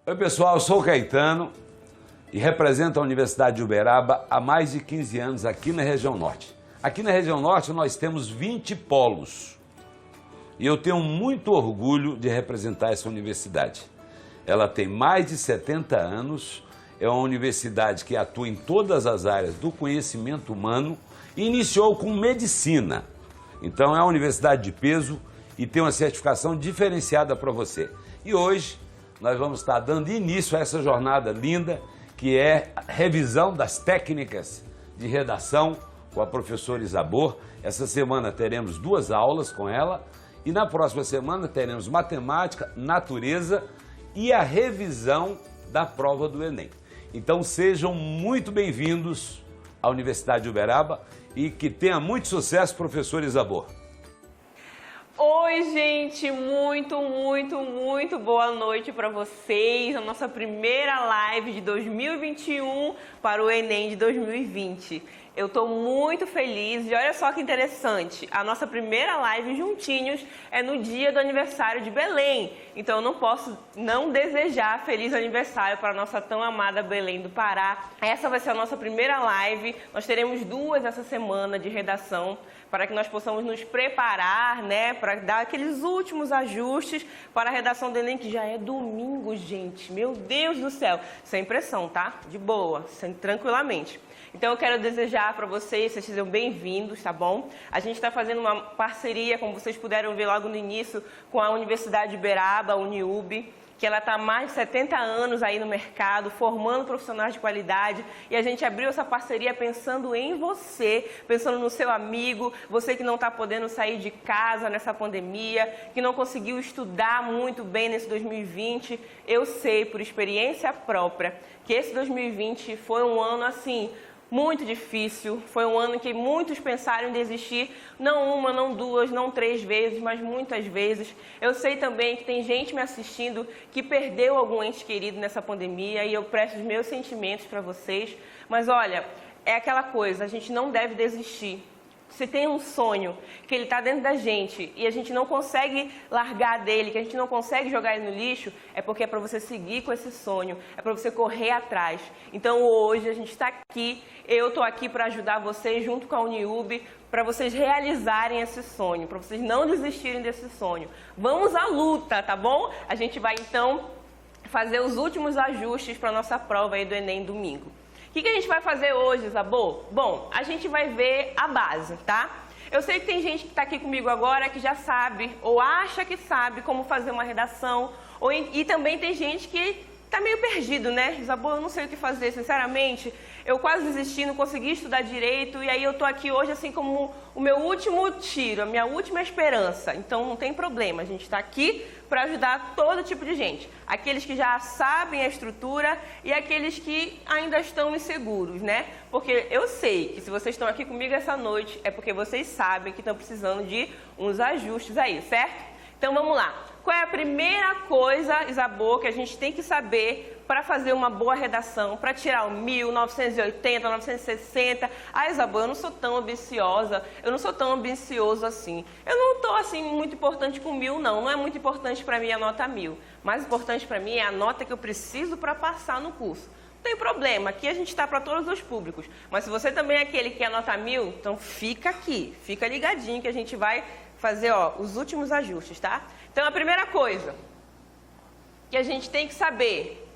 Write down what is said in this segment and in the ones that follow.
Oi pessoal, eu sou o Caetano e represento a Universidade de Uberaba há mais de 15 anos aqui na região norte. Aqui na região norte nós temos 20 polos e eu tenho muito orgulho de representar essa universidade. Ela tem mais de 70 anos, é uma universidade que atua em todas as áreas do conhecimento humano e iniciou com medicina. Então é uma universidade de peso e tem uma certificação diferenciada para você. E hoje nós vamos estar dando início a essa jornada linda, que é a revisão das técnicas de redação com a professora Isabor. Essa semana teremos 2 aulas com ela e na próxima semana teremos matemática, natureza e a revisão da prova do Enem. Então sejam muito bem-vindos à Universidade de Uberaba e que tenha muito sucesso, professora Isabor. Oi, gente, muito boa noite para vocês. A nossa primeira live de 2021 para o Enem de 2020. Eu estou muito feliz e olha só que interessante, a nossa primeira live juntinhos é no dia do aniversário de Belém. Então eu não posso não desejar feliz aniversário para a nossa tão amada Belém do Pará. Essa vai ser a nossa primeira live, nós teremos 2 essa semana de redação para que nós possamos nos preparar, né, para dar aqueles últimos ajustes para a redação do Enem, que já é domingo, gente. Meu Deus do céu, sem pressão, tá? De boa, tranquilamente. Então eu quero desejar para vocês sejam bem-vindos, tá bom? A gente está fazendo uma parceria, como vocês puderam ver logo no início, com a Universidade de Uberaba, a Uniub, que ela está há mais de 70 anos aí no mercado, formando profissionais de qualidade, e a gente abriu essa parceria pensando em você, pensando no seu amigo, você que não está podendo sair de casa nessa pandemia, que não conseguiu estudar muito bem nesse 2020. Eu sei, por experiência própria, que esse 2020 foi um ano assim muito difícil, foi um ano em que muitos pensaram em desistir, não uma, não 2, não 3 vezes, mas muitas vezes. Eu sei também que tem gente me assistindo que perdeu algum ente querido nessa pandemia e eu presto os meus sentimentos para vocês. Mas olha, é aquela coisa, a gente não deve desistir. Se tem um sonho que ele está dentro da gente e a gente não consegue largar dele, que a gente não consegue jogar ele no lixo, é porque é para você seguir com esse sonho, é para você correr atrás. Então hoje a gente está aqui, eu estou aqui para ajudar vocês junto com a Uniub, para vocês realizarem esse sonho, para vocês não desistirem desse sonho. Vamos à luta, tá bom? A gente vai então fazer os últimos ajustes para a nossa prova aí do Enem domingo. O que a gente vai fazer hoje, Isabor? Bom, a gente vai ver a base, tá? Eu sei que tem gente que está aqui comigo agora que já sabe, ou acha que sabe como fazer uma redação, e também tem gente que está meio perdido, né? Isabor, eu não sei o que fazer, sinceramente. Eu quase desisti, não consegui estudar direito, e aí eu estou aqui hoje assim como o meu último tiro, a minha última esperança. Então não tem problema, a gente está aqui para ajudar todo tipo de gente. Aqueles que já sabem a estrutura e aqueles que ainda estão inseguros, né? Porque eu sei que se vocês estão aqui comigo essa noite, é porque vocês sabem que estão precisando de uns ajustes aí, certo? Então vamos lá. Qual é a primeira coisa, Isabor, que a gente tem que saber para fazer uma boa redação, para tirar o 1000, 980, 960? Ah, Isabor, eu não sou tão ambiciosa, eu não sou tão ambicioso assim. Eu não estou assim muito importante com 1000, não é muito importante para mim a nota 1000. Mais importante para mim é a nota que eu preciso para passar no curso. Não tem problema, aqui a gente está para todos os públicos. Mas se você também é aquele que quer nota 1000, então fica aqui, fica ligadinho que a gente vai fazer os últimos ajustes, tá? Então a primeira coisa que a gente tem que saber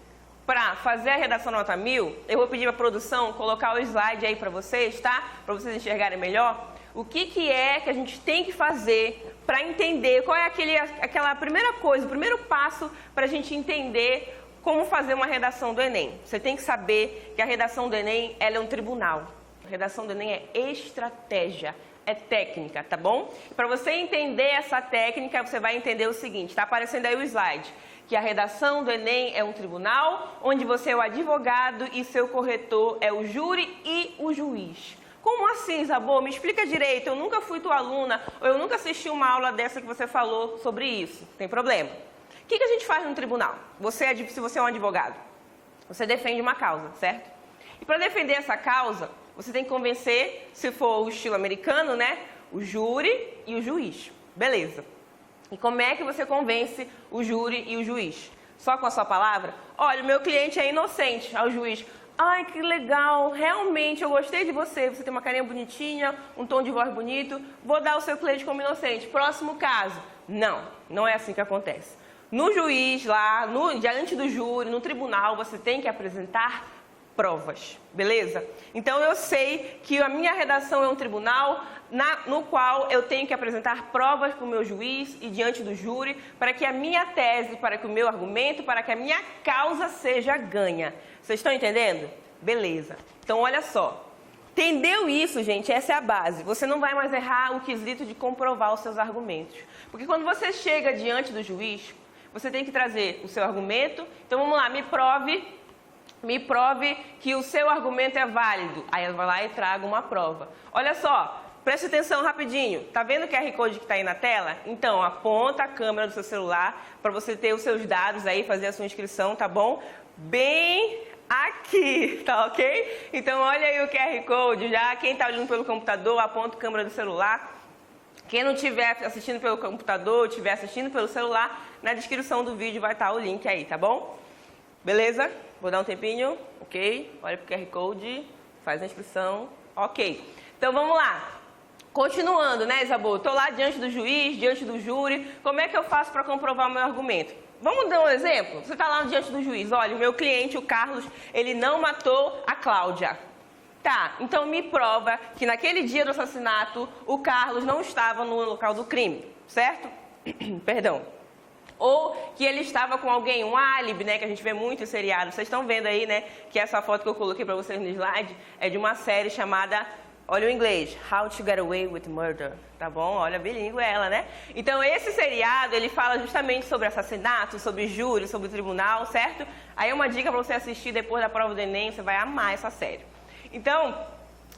para fazer a redação nota 1000, eu vou pedir para a produção colocar o slide aí para vocês, tá? Para vocês enxergarem melhor. O que é que a gente tem que fazer para entender qual é aquela primeira coisa, o primeiro passo para a gente entender como fazer uma redação do Enem. Você tem que saber que a redação do Enem ela é um tribunal. A redação do Enem é estratégia. É técnica, tá bom? Para você entender essa técnica, você vai entender o seguinte, está aparecendo aí o slide, que a redação do Enem é um tribunal, onde você é o advogado e seu corretor é o júri e o juiz. Como assim, Isabor? Me explica direito, eu nunca fui tua aluna, ou eu nunca assisti uma aula dessa que você falou sobre isso. Tem problema. O que a gente faz no tribunal? Se você é um advogado, você defende uma causa, certo? E para defender essa causa, você tem que convencer, se for o estilo americano, né, o júri e o juiz. Beleza. E como é que você convence o júri e o juiz? Só com a sua palavra? Olha, o meu cliente é inocente. Ao juiz, ai, que legal, realmente eu gostei de você. Você tem uma carinha bonitinha, um tom de voz bonito. Vou dar o seu cliente como inocente. Próximo caso. Não, não é assim que acontece. No juiz lá, diante do júri, no tribunal, você tem que apresentar provas, beleza? Então eu sei que a minha redação é um tribunal no qual eu tenho que apresentar provas para o meu juiz e diante do júri para que a minha tese, para que o meu argumento, para que a minha causa seja ganha. Vocês estão entendendo? Beleza. Então olha só. Entendeu isso, gente? Essa é a base. Você não vai mais errar o quesito de comprovar os seus argumentos. Porque quando você chega diante do juiz, você tem que trazer o seu argumento. Então vamos lá, me prove que o seu argumento é válido. Aí eu vou lá e trago uma prova. Olha só, preste atenção rapidinho. Tá vendo o QR Code que está aí na tela? Então, aponta a câmera do seu celular para você ter os seus dados aí, fazer a sua inscrição, tá bom? Bem aqui, tá ok? Então, olha aí o QR Code já. Quem está olhando pelo computador, aponta a câmera do celular. Quem não estiver assistindo pelo computador, estiver assistindo pelo celular, na descrição do vídeo vai estar o link aí, tá bom? Beleza? Vou dar um tempinho, ok? Olha pro QR Code, faz a inscrição, ok. Então vamos lá. Continuando, né, Isabô? Estou lá diante do juiz, diante do júri. Como é que eu faço para comprovar o meu argumento? Vamos dar um exemplo? Você está lá diante do juiz. Olha, o meu cliente, o Carlos, ele não matou a Cláudia. Tá, então me prova que naquele dia do assassinato, o Carlos não estava no local do crime, certo? Perdão. Ou que ele estava com alguém, um álibi, né, que a gente vê muito em seriado. Vocês estão vendo aí, né, que essa foto que eu coloquei para vocês no slide é de uma série chamada, olha o inglês, How to Get Away with Murder, tá bom? Olha, bilíngue ela, né? Então, esse seriado, ele fala justamente sobre assassinato, sobre júri, sobre tribunal, certo? Aí é uma dica para você assistir depois da prova do Enem, você vai amar essa série. Então,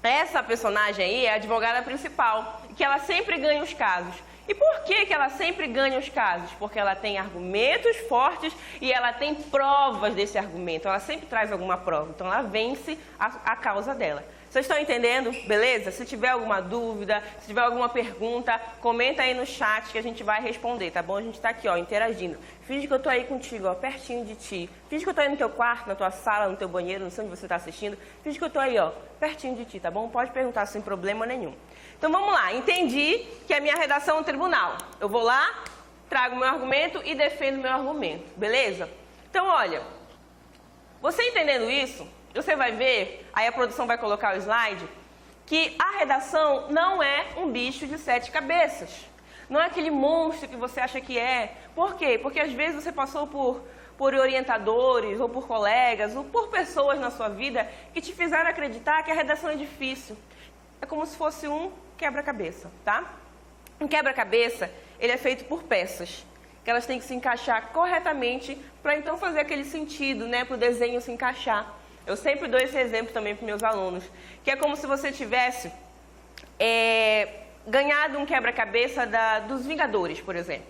essa personagem aí é a advogada principal, que ela sempre ganha os casos. E por que ela sempre ganha os casos? Porque ela tem argumentos fortes e ela tem provas desse argumento. Ela sempre traz alguma prova. Então, ela vence a causa dela. Vocês estão entendendo? Beleza? Se tiver alguma dúvida, se tiver alguma pergunta, comenta aí no chat que a gente vai responder, tá bom? A gente tá aqui, ó, interagindo. Finge que eu tô aí contigo, ó, pertinho de ti. Finge que eu tô aí no teu quarto, na tua sala, no teu banheiro, não sei onde você tá assistindo. Finge que eu tô aí, ó, pertinho de ti, tá bom? Pode perguntar sem problema nenhum. Então, vamos lá. Entendi que a minha redação é um tribunal. Eu vou lá, trago meu argumento e defendo meu argumento, beleza? Então, olha, você entendendo isso, você vai ver, aí a produção vai colocar o slide, que a redação não é um bicho de 7 cabeças. Não é aquele monstro que você acha que é. Por quê? Porque às vezes você passou por orientadores, ou por colegas, ou por pessoas na sua vida que te fizeram acreditar que a redação é difícil. É como se fosse um quebra-cabeça, tá? Um quebra-cabeça, ele é feito por peças, que elas têm que se encaixar corretamente para então fazer aquele sentido, né? Para o desenho se encaixar. Eu sempre dou esse exemplo também para meus alunos, que é como se você tivesse ganhado um quebra-cabeça dos Vingadores, por exemplo.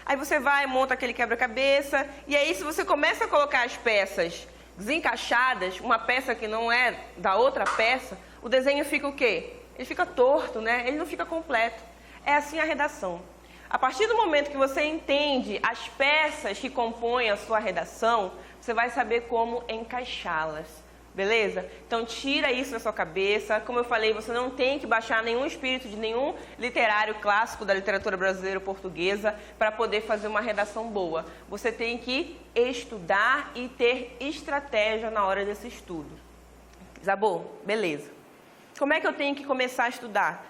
Aí você vai, monta aquele quebra-cabeça, e aí se você começa a colocar as peças desencaixadas, uma peça que não é da outra peça, o desenho fica o quê? Ele fica torto, né? Ele não fica completo. É assim a redação. A partir do momento que você entende as peças que compõem a sua redação, você vai saber como encaixá-las, beleza? Então, tira isso da sua cabeça. Como eu falei, você não tem que baixar nenhum espírito de nenhum literário clássico da literatura brasileira ou portuguesa para poder fazer uma redação boa. Você tem que estudar e ter estratégia na hora desse estudo. Isabô, beleza. Como é que eu tenho que começar a estudar?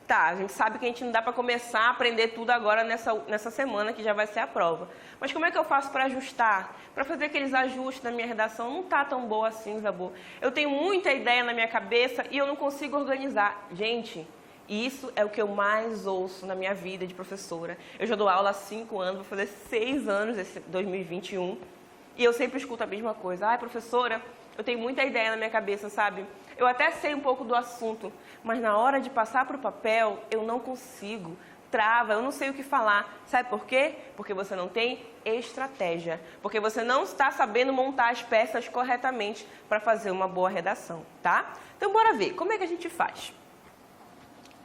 Tá, a gente sabe que a gente não dá para começar a aprender tudo agora nessa semana, que já vai ser a prova. Mas como é que eu faço para ajustar? Para fazer aqueles ajustes na minha redação? Não tá tão boa assim, Isabô. Eu tenho muita ideia na minha cabeça e eu não consigo organizar. Gente, isso é o que eu mais ouço na minha vida de professora. Eu já dou aula há 5 anos, vou fazer 6 anos esse 2021. E eu sempre escuto a mesma coisa. Ai, professora, eu tenho muita ideia na minha cabeça, sabe? Eu até sei um pouco do assunto, mas na hora de passar para o papel, eu não consigo. Trava, eu não sei o que falar. Sabe por quê? Porque você não tem estratégia. Porque você não está sabendo montar as peças corretamente para fazer uma boa redação, tá? Então, bora ver. Como é que a gente faz?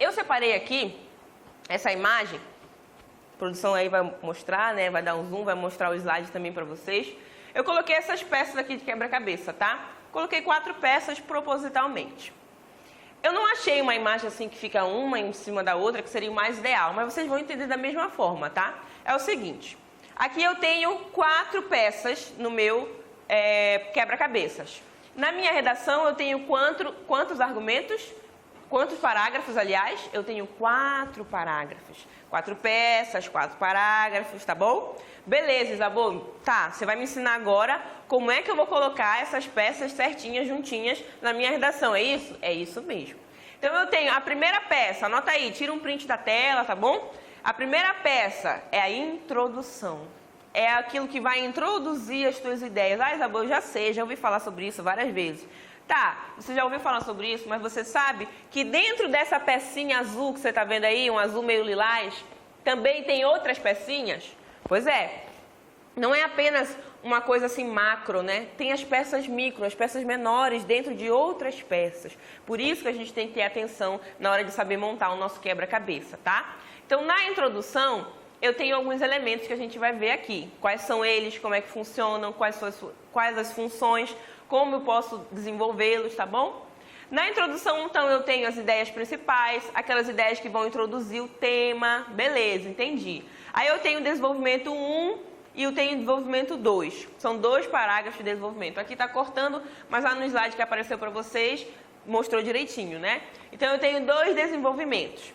Eu separei aqui essa imagem produção aí vai mostrar, né? Vai dar um zoom, vai mostrar o slide também para vocês. Eu coloquei essas peças aqui de quebra-cabeça, tá? Coloquei 4 peças propositalmente. Eu não achei uma imagem assim que fica uma em cima da outra, que seria o mais ideal, mas vocês vão entender da mesma forma, tá? É o seguinte, aqui eu tenho 4 peças no meu quebra-cabeças. Na minha redação eu tenho quantos argumentos? Quantos parágrafos, aliás? Eu tenho 4 parágrafos. 4 peças, 4 parágrafos, tá bom? Beleza, Isabel. Tá, você vai me ensinar agora como é que eu vou colocar essas peças certinhas, juntinhas, na minha redação, é isso? É isso mesmo. Então, eu tenho a primeira peça, anota aí, tira um print da tela, tá bom? A primeira peça é a introdução. É aquilo que vai introduzir as tuas ideias. Ah, Isabel, eu já sei, já ouvi falar sobre isso várias vezes. Tá, você já ouviu falar sobre isso, mas você sabe que dentro dessa pecinha azul que você está vendo aí, um azul meio lilás, também tem outras pecinhas? Pois é, não é apenas uma coisa assim macro, né? Tem as peças micro, as peças menores dentro de outras peças. Por isso que a gente tem que ter atenção na hora de saber montar o nosso quebra-cabeça, tá? Então, na introdução, eu tenho alguns elementos que a gente vai ver aqui. Quais são eles, como é que funcionam, quais as funções, como eu posso desenvolvê-los, tá bom? Na introdução, então, eu tenho as ideias principais, aquelas ideias que vão introduzir o tema, beleza, entendi. Aí eu tenho o desenvolvimento 1 e eu tenho o desenvolvimento 2. São 2 parágrafos de desenvolvimento. Aqui está cortando, mas lá no slide que apareceu para vocês, mostrou direitinho, né? Então, eu tenho 2 desenvolvimentos.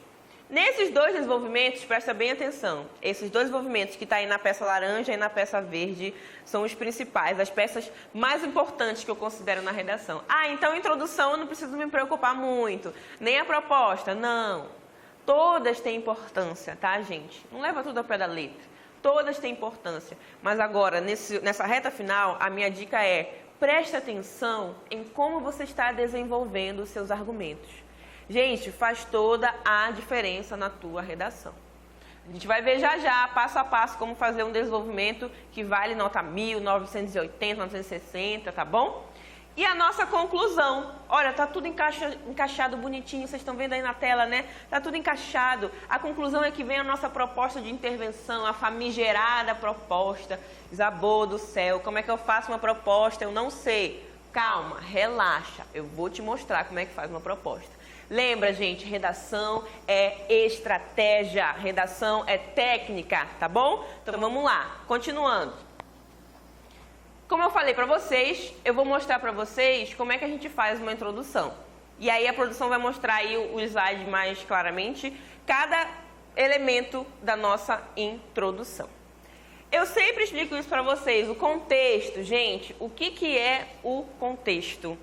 Nesses 2 desenvolvimentos, presta bem atenção, esses 2 desenvolvimentos que estão aí na peça laranja e na peça verde são os principais, as peças mais importantes que eu considero na redação. Ah, então a introdução eu não preciso me preocupar muito, nem a proposta, não. Todas têm importância, tá, gente? Não leva tudo ao pé da letra, todas têm importância. Mas agora, nessa reta final, a minha dica é, preste atenção em como você está desenvolvendo os seus argumentos. Gente, faz toda a diferença na tua redação. A gente vai ver já já, passo a passo, como fazer um desenvolvimento que vale nota 1000, 980, 960, tá bom? E a nossa conclusão. Olha, tá tudo encaixado bonitinho, vocês estão vendo aí na tela, né? Tá tudo encaixado. A conclusão é que vem a nossa proposta de intervenção, a famigerada proposta. Isabô do céu, como é que eu faço uma proposta? Eu não sei. Calma, relaxa, eu vou te mostrar como é que faz uma proposta. Lembra, gente, redação é estratégia, redação é técnica, tá bom? Então vamos lá, continuando. Como eu falei para vocês, eu vou mostrar para vocês como é que a gente faz uma introdução. E aí a produção vai mostrar aí o slide mais claramente, cada elemento da nossa introdução. Eu sempre explico isso para vocês, o contexto, gente, o que é o contexto?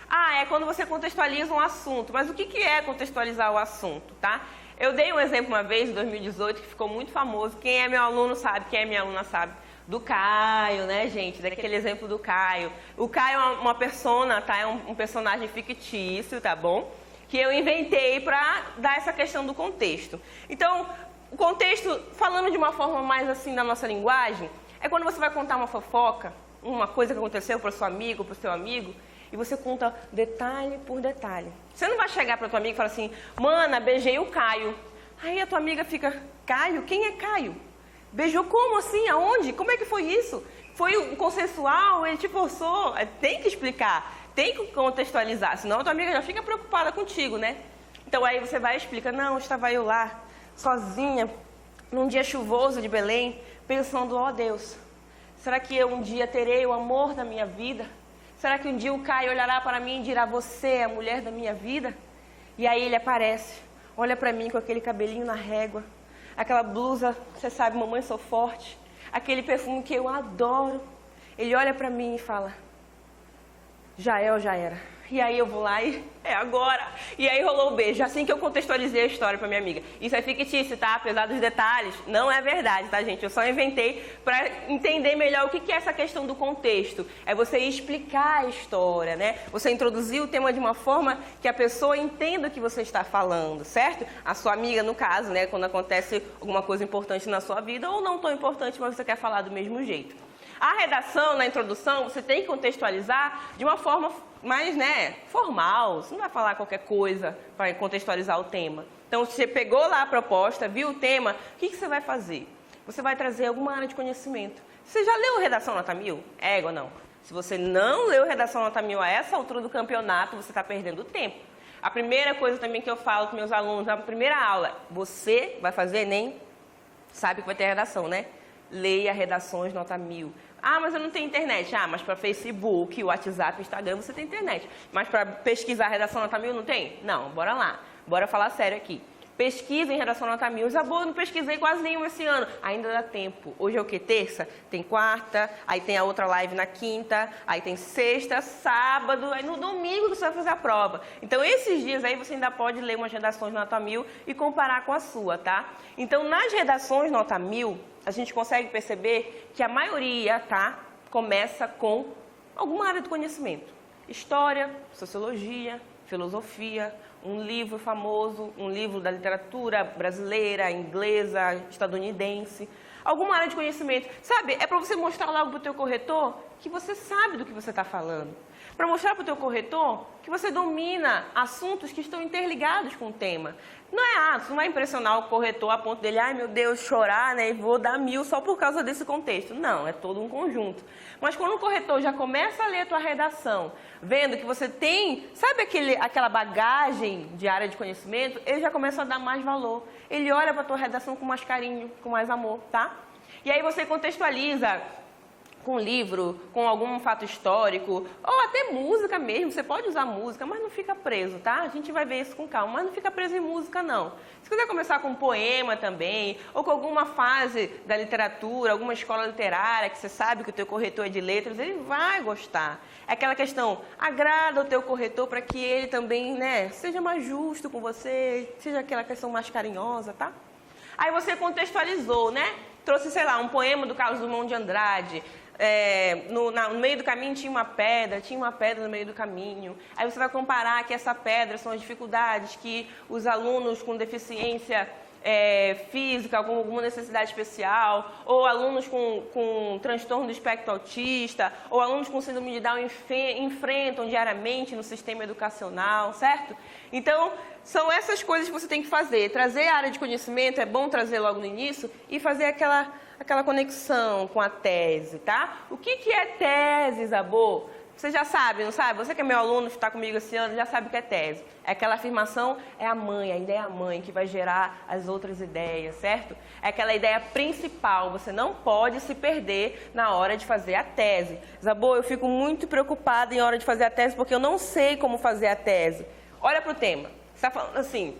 Ah, é quando você contextualiza um assunto. Mas o que é contextualizar o assunto, tá? Eu dei um exemplo uma vez, em 2018, que ficou muito famoso. Quem é meu aluno sabe, quem é minha aluna sabe. Do Caio, né, gente? Daquele exemplo do Caio. O Caio é uma persona, tá? É um personagem fictício, tá bom? Que eu inventei para dar essa questão do contexto. Então, o contexto, falando de uma forma mais assim da nossa linguagem, é quando você vai contar uma fofoca, uma coisa que aconteceu para o seu amigo, para o seu amigo, e você conta detalhe por detalhe. Você não vai chegar para tua amiga e falar assim, mana, beijei o Caio. Aí a tua amiga fica, Caio? Quem é Caio? Beijou como assim? Aonde? Como é que foi isso? Foi consensual? Ele te forçou? Tem que explicar, tem que contextualizar, senão a tua amiga já fica preocupada contigo, né? Então aí você vai e explica, não, estava eu lá, sozinha, num dia chuvoso de Belém, pensando, ó Deus, será que eu um dia terei o amor da minha vida? Será que um dia o Caio olhará para mim e dirá, você é a mulher da minha vida? E aí ele aparece, olha para mim com aquele cabelinho na régua, aquela blusa, você sabe, mamãe sou forte, aquele perfume que eu adoro. Ele olha para mim e fala, já é ou já era? E aí eu vou lá e é agora. E aí rolou o beijo, assim que eu contextualizei a história para minha amiga. Isso é fictício, tá? Apesar dos detalhes, não é verdade, tá, gente? Eu só inventei para entender melhor o que é essa questão do contexto. É você explicar a história, né? Você introduzir o tema de uma forma que a pessoa entenda o que você está falando, certo? A sua amiga, no caso, né? Quando acontece alguma coisa importante na sua vida, ou não tão importante, mas você quer falar do mesmo jeito. A redação, na introdução, você tem que contextualizar de uma forma mais, né, formal. Você não vai falar qualquer coisa para contextualizar o tema. Então, você pegou lá a proposta, viu o tema, o que você vai fazer? você vai trazer alguma área de conhecimento. Você já leu Redação Nota 1000? Égua, não. Se você não leu Redação Nota 1000 a essa altura do campeonato, você está perdendo tempo. A primeira coisa também que eu falo com meus alunos na primeira aula, você vai fazer Enem, sabe que vai ter redação, né? Leia Redações Nota 1000. Ah, mas eu não tenho internet. Ah, mas para Facebook, WhatsApp, Instagram você tem internet. Mas para pesquisar Redação Nota 1000 não tem? Não, bora lá. Bora falar sério aqui. Pesquisa em Redação Nota 1000. Zabô, eu não pesquisei quase nenhum esse ano. Ainda dá tempo. Hoje é o quê? Terça? Tem quarta, aí tem a outra live na quinta, aí tem sexta, sábado, aí no domingo você vai fazer a prova. Então, esses dias aí você ainda pode ler umas redações Nota 1000 e comparar com a sua, tá? Então, nas redações Nota 1000, a gente consegue perceber que a maioria, tá, começa com alguma área do conhecimento. História, sociologia, filosofia, um livro famoso, um livro da literatura brasileira, inglesa, estadunidense, alguma área de conhecimento. Sabe, é para você mostrar logo para o teu corretor que você sabe do que você está falando. Para mostrar para o teu corretor que você domina assuntos que estão interligados com o tema. Não é, você não vai impressionar o corretor a ponto dele, ai meu Deus, chorar, né, e vou dar 1000 só por causa desse contexto. Não, é todo um conjunto. Mas quando o corretor já começa a ler a tua redação, vendo que você tem, sabe aquela bagagem de área de conhecimento, ele já começa a dar mais valor. Ele olha para a tua redação com mais carinho, com mais amor, tá? E aí você contextualiza com livro, com algum fato histórico, ou até música mesmo, você pode usar música, mas não fica preso, tá? A gente vai ver isso com calma, mas não fica preso em música, não. Se quiser começar com um poema também, ou com alguma fase da literatura, alguma escola literária, que você sabe que o teu corretor é de letras, ele vai gostar. É aquela questão, agrada o teu corretor para que ele também, né, seja mais justo com você, seja aquela questão mais carinhosa, tá? Aí você contextualizou, né? Trouxe, sei lá, um poema do Carlos Drummond de Andrade. No meio do caminho tinha uma pedra no meio do caminho. Aí você vai comparar que essa pedra são as dificuldades que os alunos com deficiência física, com alguma necessidade especial, ou alunos com transtorno do espectro autista, ou alunos com síndrome de Down enfrentam diariamente no sistema educacional, certo? Então, são essas coisas que você tem que fazer. Trazer a área de conhecimento, é bom trazer logo no início, e fazer aquela conexão com a tese, tá? O que é tese, Zabô? Você já sabe, não sabe? Você que é meu aluno, que está comigo esse ano, já sabe o que é tese. É aquela afirmação, é a mãe, a ideia é a mãe que vai gerar as outras ideias, certo? É aquela ideia principal, você não pode se perder na hora de fazer a tese. Zabô, eu fico muito preocupada em hora de fazer a tese porque eu não sei como fazer a tese. Olha para o tema, você está falando assim,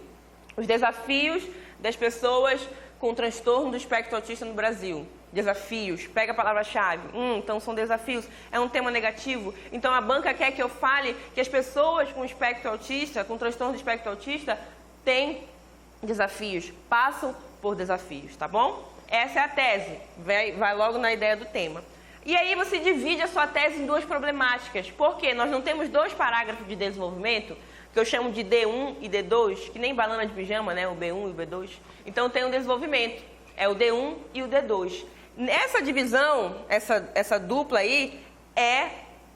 os desafios das pessoas com transtorno do espectro autista no Brasil. Desafios, pega a palavra-chave. Então são desafios, é um tema negativo. Então a banca quer que eu fale que as pessoas com espectro autista, com transtorno do espectro autista, têm desafios, passam por desafios, tá bom? Essa é a tese, vai logo na ideia do tema. E aí você divide a sua tese em duas problemáticas. Por quê? Nós não temos 2 parágrafos de desenvolvimento, que eu chamo de D1 e D2, que nem banana de pijama, né? O B1 e o B2. Então tem um desenvolvimento, é o D1 e o D2. Essa divisão, essa dupla aí,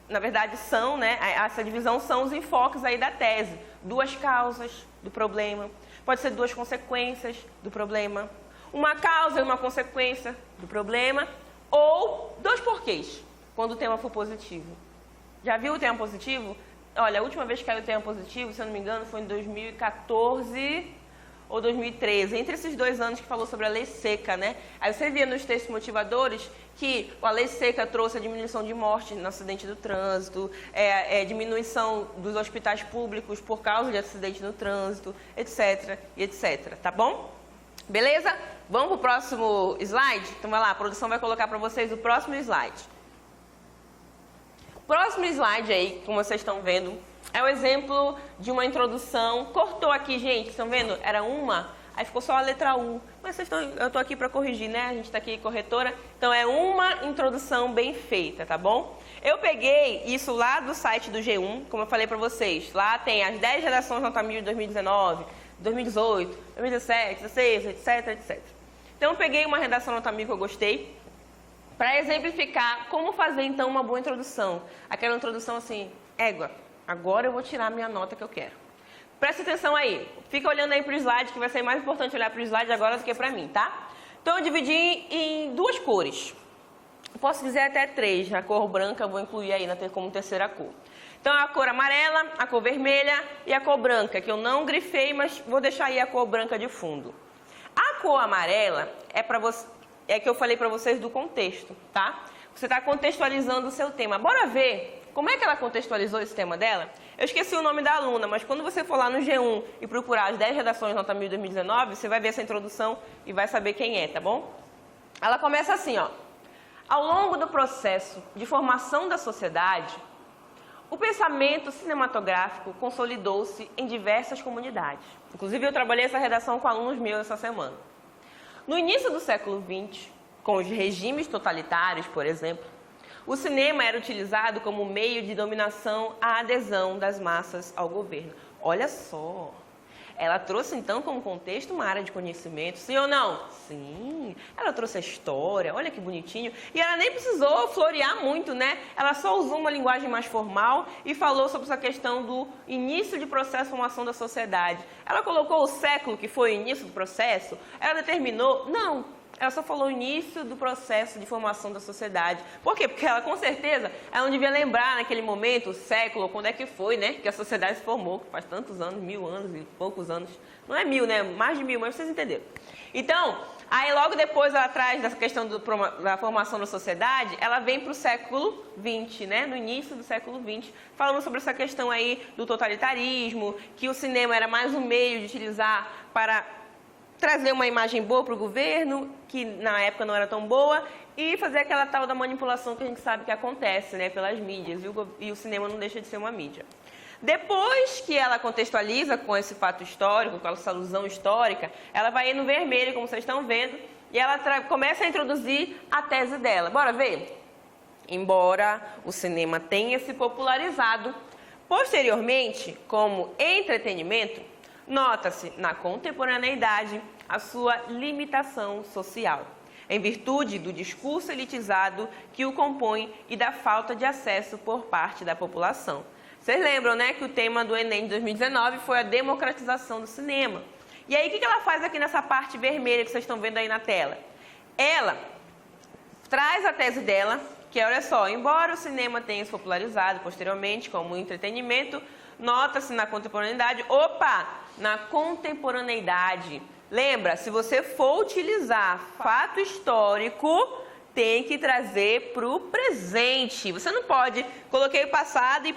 na verdade são, né? Essa divisão são os enfoques aí da tese. 2 causas do problema, pode ser 2 consequências do problema, uma causa e uma consequência do problema, ou 2 porquês, quando o tema for positivo. Já viu o tema positivo? Olha, a última vez que caiu o tema positivo, se eu não me engano, foi em 2014 ou 2013, entre esses 2 anos que falou sobre a lei seca, né? Aí você via nos textos motivadores que a lei seca trouxe a diminuição de morte no acidente do trânsito, diminuição dos hospitais públicos por causa de acidente no trânsito, etc, etc, tá bom? Beleza? Vamos para o próximo slide? Então vai lá, a produção vai colocar para vocês o próximo slide. Próximo slide aí, como vocês estão vendo, é o exemplo de uma introdução. Cortou aqui, gente, estão vendo? Era uma, aí ficou só a letra U. Mas eu estou aqui para corrigir, né? A gente está aqui corretora. Então é uma introdução bem feita, tá bom? Eu peguei isso lá do site do G1, como eu falei para vocês. Lá tem as 10 redações Nota 1000 de 2019, 2018, 2017, 2016, etc, etc. Então eu peguei uma redação Nota 1000 que eu gostei, para exemplificar como fazer, então, uma boa introdução. Aquela introdução assim, égua, agora eu vou tirar a minha nota que eu quero. Presta atenção aí, fica olhando aí para o slide, que vai ser mais importante olhar para o slide agora do que para mim, tá? Então, eu dividi em duas cores. Posso dizer até três. A cor branca eu vou incluir aí como terceira cor. Então, a cor amarela, a cor vermelha e a cor branca, que eu não grifei, mas vou deixar aí a cor branca de fundo. A cor amarela é que eu falei para vocês do contexto, tá? Você está contextualizando o seu tema. Bora ver como é que ela contextualizou esse tema dela? Eu esqueci o nome da aluna, mas quando você for lá no G1 e procurar as 10 redações nota 1000 de 2019, você vai ver essa introdução e vai saber quem é, tá bom? Ela começa assim, ó. Ao longo do processo de formação da sociedade, o pensamento cinematográfico consolidou-se em diversas comunidades. Inclusive, eu trabalhei essa redação com alunos meus essa semana. No início do século XX, com os regimes totalitários, por exemplo, o cinema era utilizado como meio de dominação à adesão das massas ao governo. Olha só, ela trouxe então como contexto uma área de conhecimento, sim ou não? Sim, ela trouxe a história, olha que bonitinho. E ela nem precisou florear muito, né? Ela só usou uma linguagem mais formal e falou sobre essa questão do início de processo de formação da sociedade. Ela colocou o século que foi o início do processo? Ela determinou? Não. Ela só falou o início do processo de formação da sociedade. Por quê? Porque ela, com certeza, ela não devia lembrar naquele momento, o século, quando é que foi, né? Que a sociedade se formou, que faz tantos anos, 1000 anos e poucos anos. Não é 1000, né? Mais de 1000, mas vocês entenderam. Então, aí logo depois ela traz dessa questão da formação da sociedade, ela vem para o século XX, né? No início do século XX, falando sobre essa questão aí do totalitarismo, que o cinema era mais um meio de utilizar para trazer uma imagem boa para o governo, que na época não era tão boa, e fazer aquela tal da manipulação que a gente sabe que acontece, né, pelas mídias, e o cinema não deixa de ser uma mídia. Depois que ela contextualiza com esse fato histórico, com essa alusão histórica, ela vai no vermelho, como vocês estão vendo, e ela começa a introduzir a tese dela. Bora ver? Embora o cinema tenha se popularizado, posteriormente, como entretenimento, nota-se na contemporaneidade a sua limitação social, em virtude do discurso elitizado que o compõe e da falta de acesso por parte da população. Vocês lembram, né, que o tema do Enem de 2019 foi a democratização do cinema. E aí, o que ela faz aqui nessa parte vermelha que vocês estão vendo aí na tela? Ela traz a tese dela, que é, olha só, embora o cinema tenha se popularizado posteriormente como entretenimento, nota-se na contemporaneidade, na contemporaneidade. Lembra, se você for utilizar fato histórico, tem que trazer para o presente. Você não pode, coloquei o passado e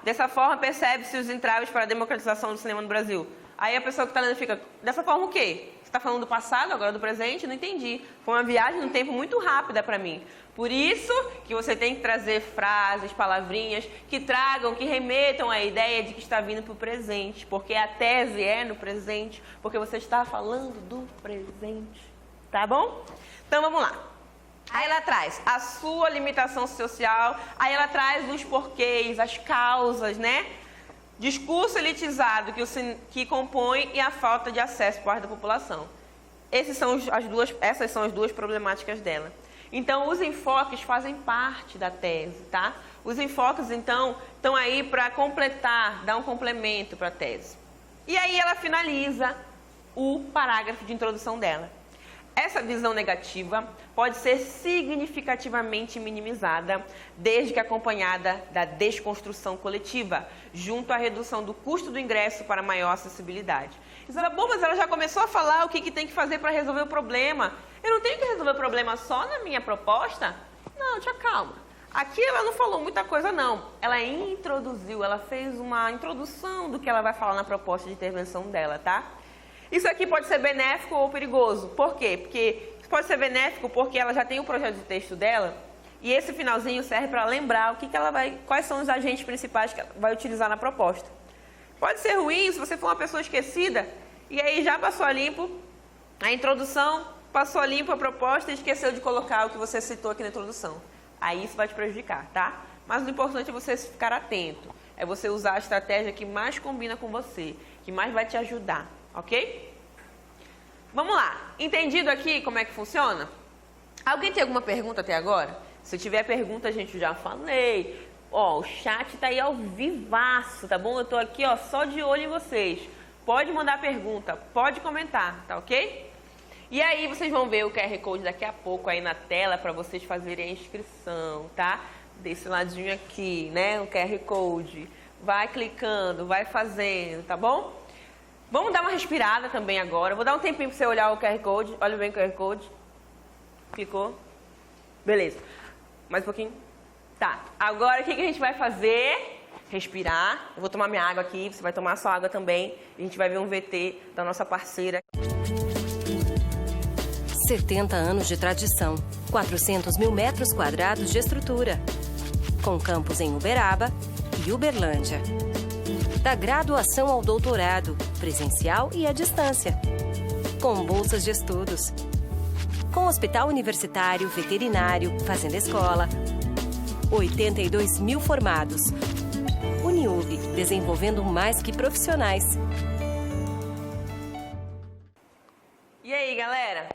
dessa forma percebe-se os entraves para a democratização do cinema no Brasil. Aí a pessoa que está lendo fica, dessa forma o quê? Você está falando do passado, agora do presente? Não entendi. Foi uma viagem no tempo muito rápida para mim. Por isso que você tem que trazer frases, palavrinhas que tragam, que remetam à ideia de que está vindo para o presente. Porque a tese é no presente, porque você está falando do presente. Tá bom? Então vamos lá. Aí ela traz a sua limitação social, aí ela traz os porquês, as causas, né? Discurso elitizado que compõe e a falta de acesso por parte da população. Essas são as duas problemáticas dela. Então, os enfoques fazem parte da tese, tá? Os enfoques, então, estão aí para completar, dar um complemento para a tese. E aí ela finaliza o parágrafo de introdução dela. Essa visão negativa pode ser significativamente minimizada, desde que acompanhada da desconstrução coletiva, junto à redução do custo do ingresso para maior acessibilidade. Bom, mas ela já começou a falar o que tem que fazer para resolver o problema. Eu não tenho que resolver o problema só na minha proposta? Não, te acalma. Aqui ela não falou muita coisa, não. Ela introduziu, ela fez uma introdução do que ela vai falar na proposta de intervenção dela, tá? Isso aqui pode ser benéfico ou perigoso. Por quê? Porque pode ser benéfico porque ela já tem o projeto de texto dela e esse finalzinho serve para lembrar o que ela vai, quais são os agentes principais que ela vai utilizar na proposta. Pode ser ruim se você for uma pessoa esquecida e aí já passou a limpo a introdução, passou a limpo a proposta e esqueceu de colocar o que você citou aqui na introdução. Aí isso vai te prejudicar, tá? Mas o importante é você ficar atento. É você usar a estratégia que mais combina com você, que mais vai te ajudar, ok? Vamos lá. Entendido aqui como é que funciona? Alguém tem alguma pergunta até agora? Se tiver pergunta, gente, já falei. Ó, o chat tá aí ao vivaço, tá bom? Eu tô aqui, ó, só de olho em vocês. Pode mandar pergunta, pode comentar, tá ok? E aí vocês vão ver o QR Code daqui a pouco aí na tela para vocês fazerem a inscrição, tá? Desse ladinho aqui, né? O QR Code. Vai clicando, vai fazendo, tá bom? Vamos dar uma respirada também agora. Vou dar um tempinho para você olhar o QR Code. Olha bem o QR Code. Ficou? Beleza. Mais um pouquinho. Tá. Agora o que a gente vai fazer? Respirar. Eu vou tomar minha água aqui, você vai tomar a sua água também. A gente vai ver um VT da nossa parceira. 70 anos de tradição, 400 mil metros quadrados de estrutura, com campus em Uberaba e Uberlândia. Da graduação ao doutorado, presencial e à distância, com bolsas de estudos, com hospital universitário, veterinário, fazenda escola, 82 mil formados. Uniub, desenvolvendo mais que profissionais. E aí, galera?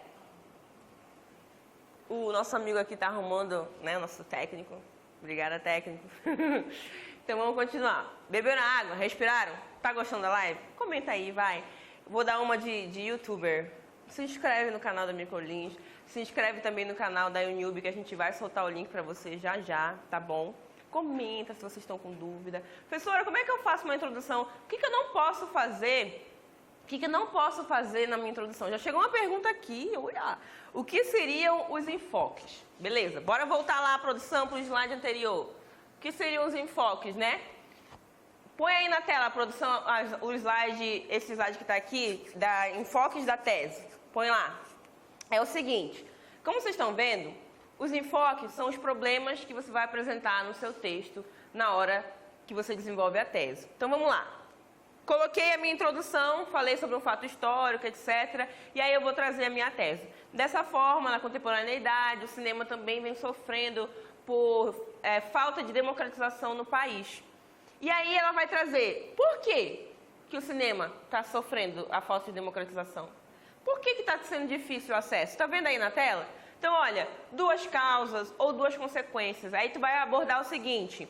O nosso amigo aqui tá arrumando, né, o nosso técnico. Obrigada, técnico. Então vamos continuar. Beberam água? Respiraram? Tá gostando da live? Comenta aí, vai. Vou dar uma de youtuber. Se inscreve no canal da Microlins. Se inscreve também no canal da Uniub, que a gente vai soltar o link pra vocês já, tá bom? Comenta se vocês estão com dúvida. Professora, como é que eu faço uma introdução? O que eu não posso fazer? O que eu não posso fazer na minha introdução? Já chegou uma pergunta aqui, olha. O que seriam os enfoques? Beleza, bora voltar lá a produção para o slide anterior. O que seriam os enfoques, né? Põe aí na tela a produção, o slide, esse slide que está aqui, da enfoques da tese. Põe lá. É o seguinte, como vocês estão vendo, os enfoques são os problemas que você vai apresentar no seu texto na hora que você desenvolve a tese. Então vamos lá. Coloquei a minha introdução, falei sobre um fato histórico, etc. E aí eu vou trazer a minha tese. Dessa forma, na contemporaneidade, o cinema também vem sofrendo por falta de democratização no país. E aí ela vai trazer, por que o cinema está sofrendo a falta de democratização? Por que está sendo difícil o acesso? Está vendo aí na tela? Então, olha, duas causas ou duas consequências. Aí tu vai abordar o seguinte...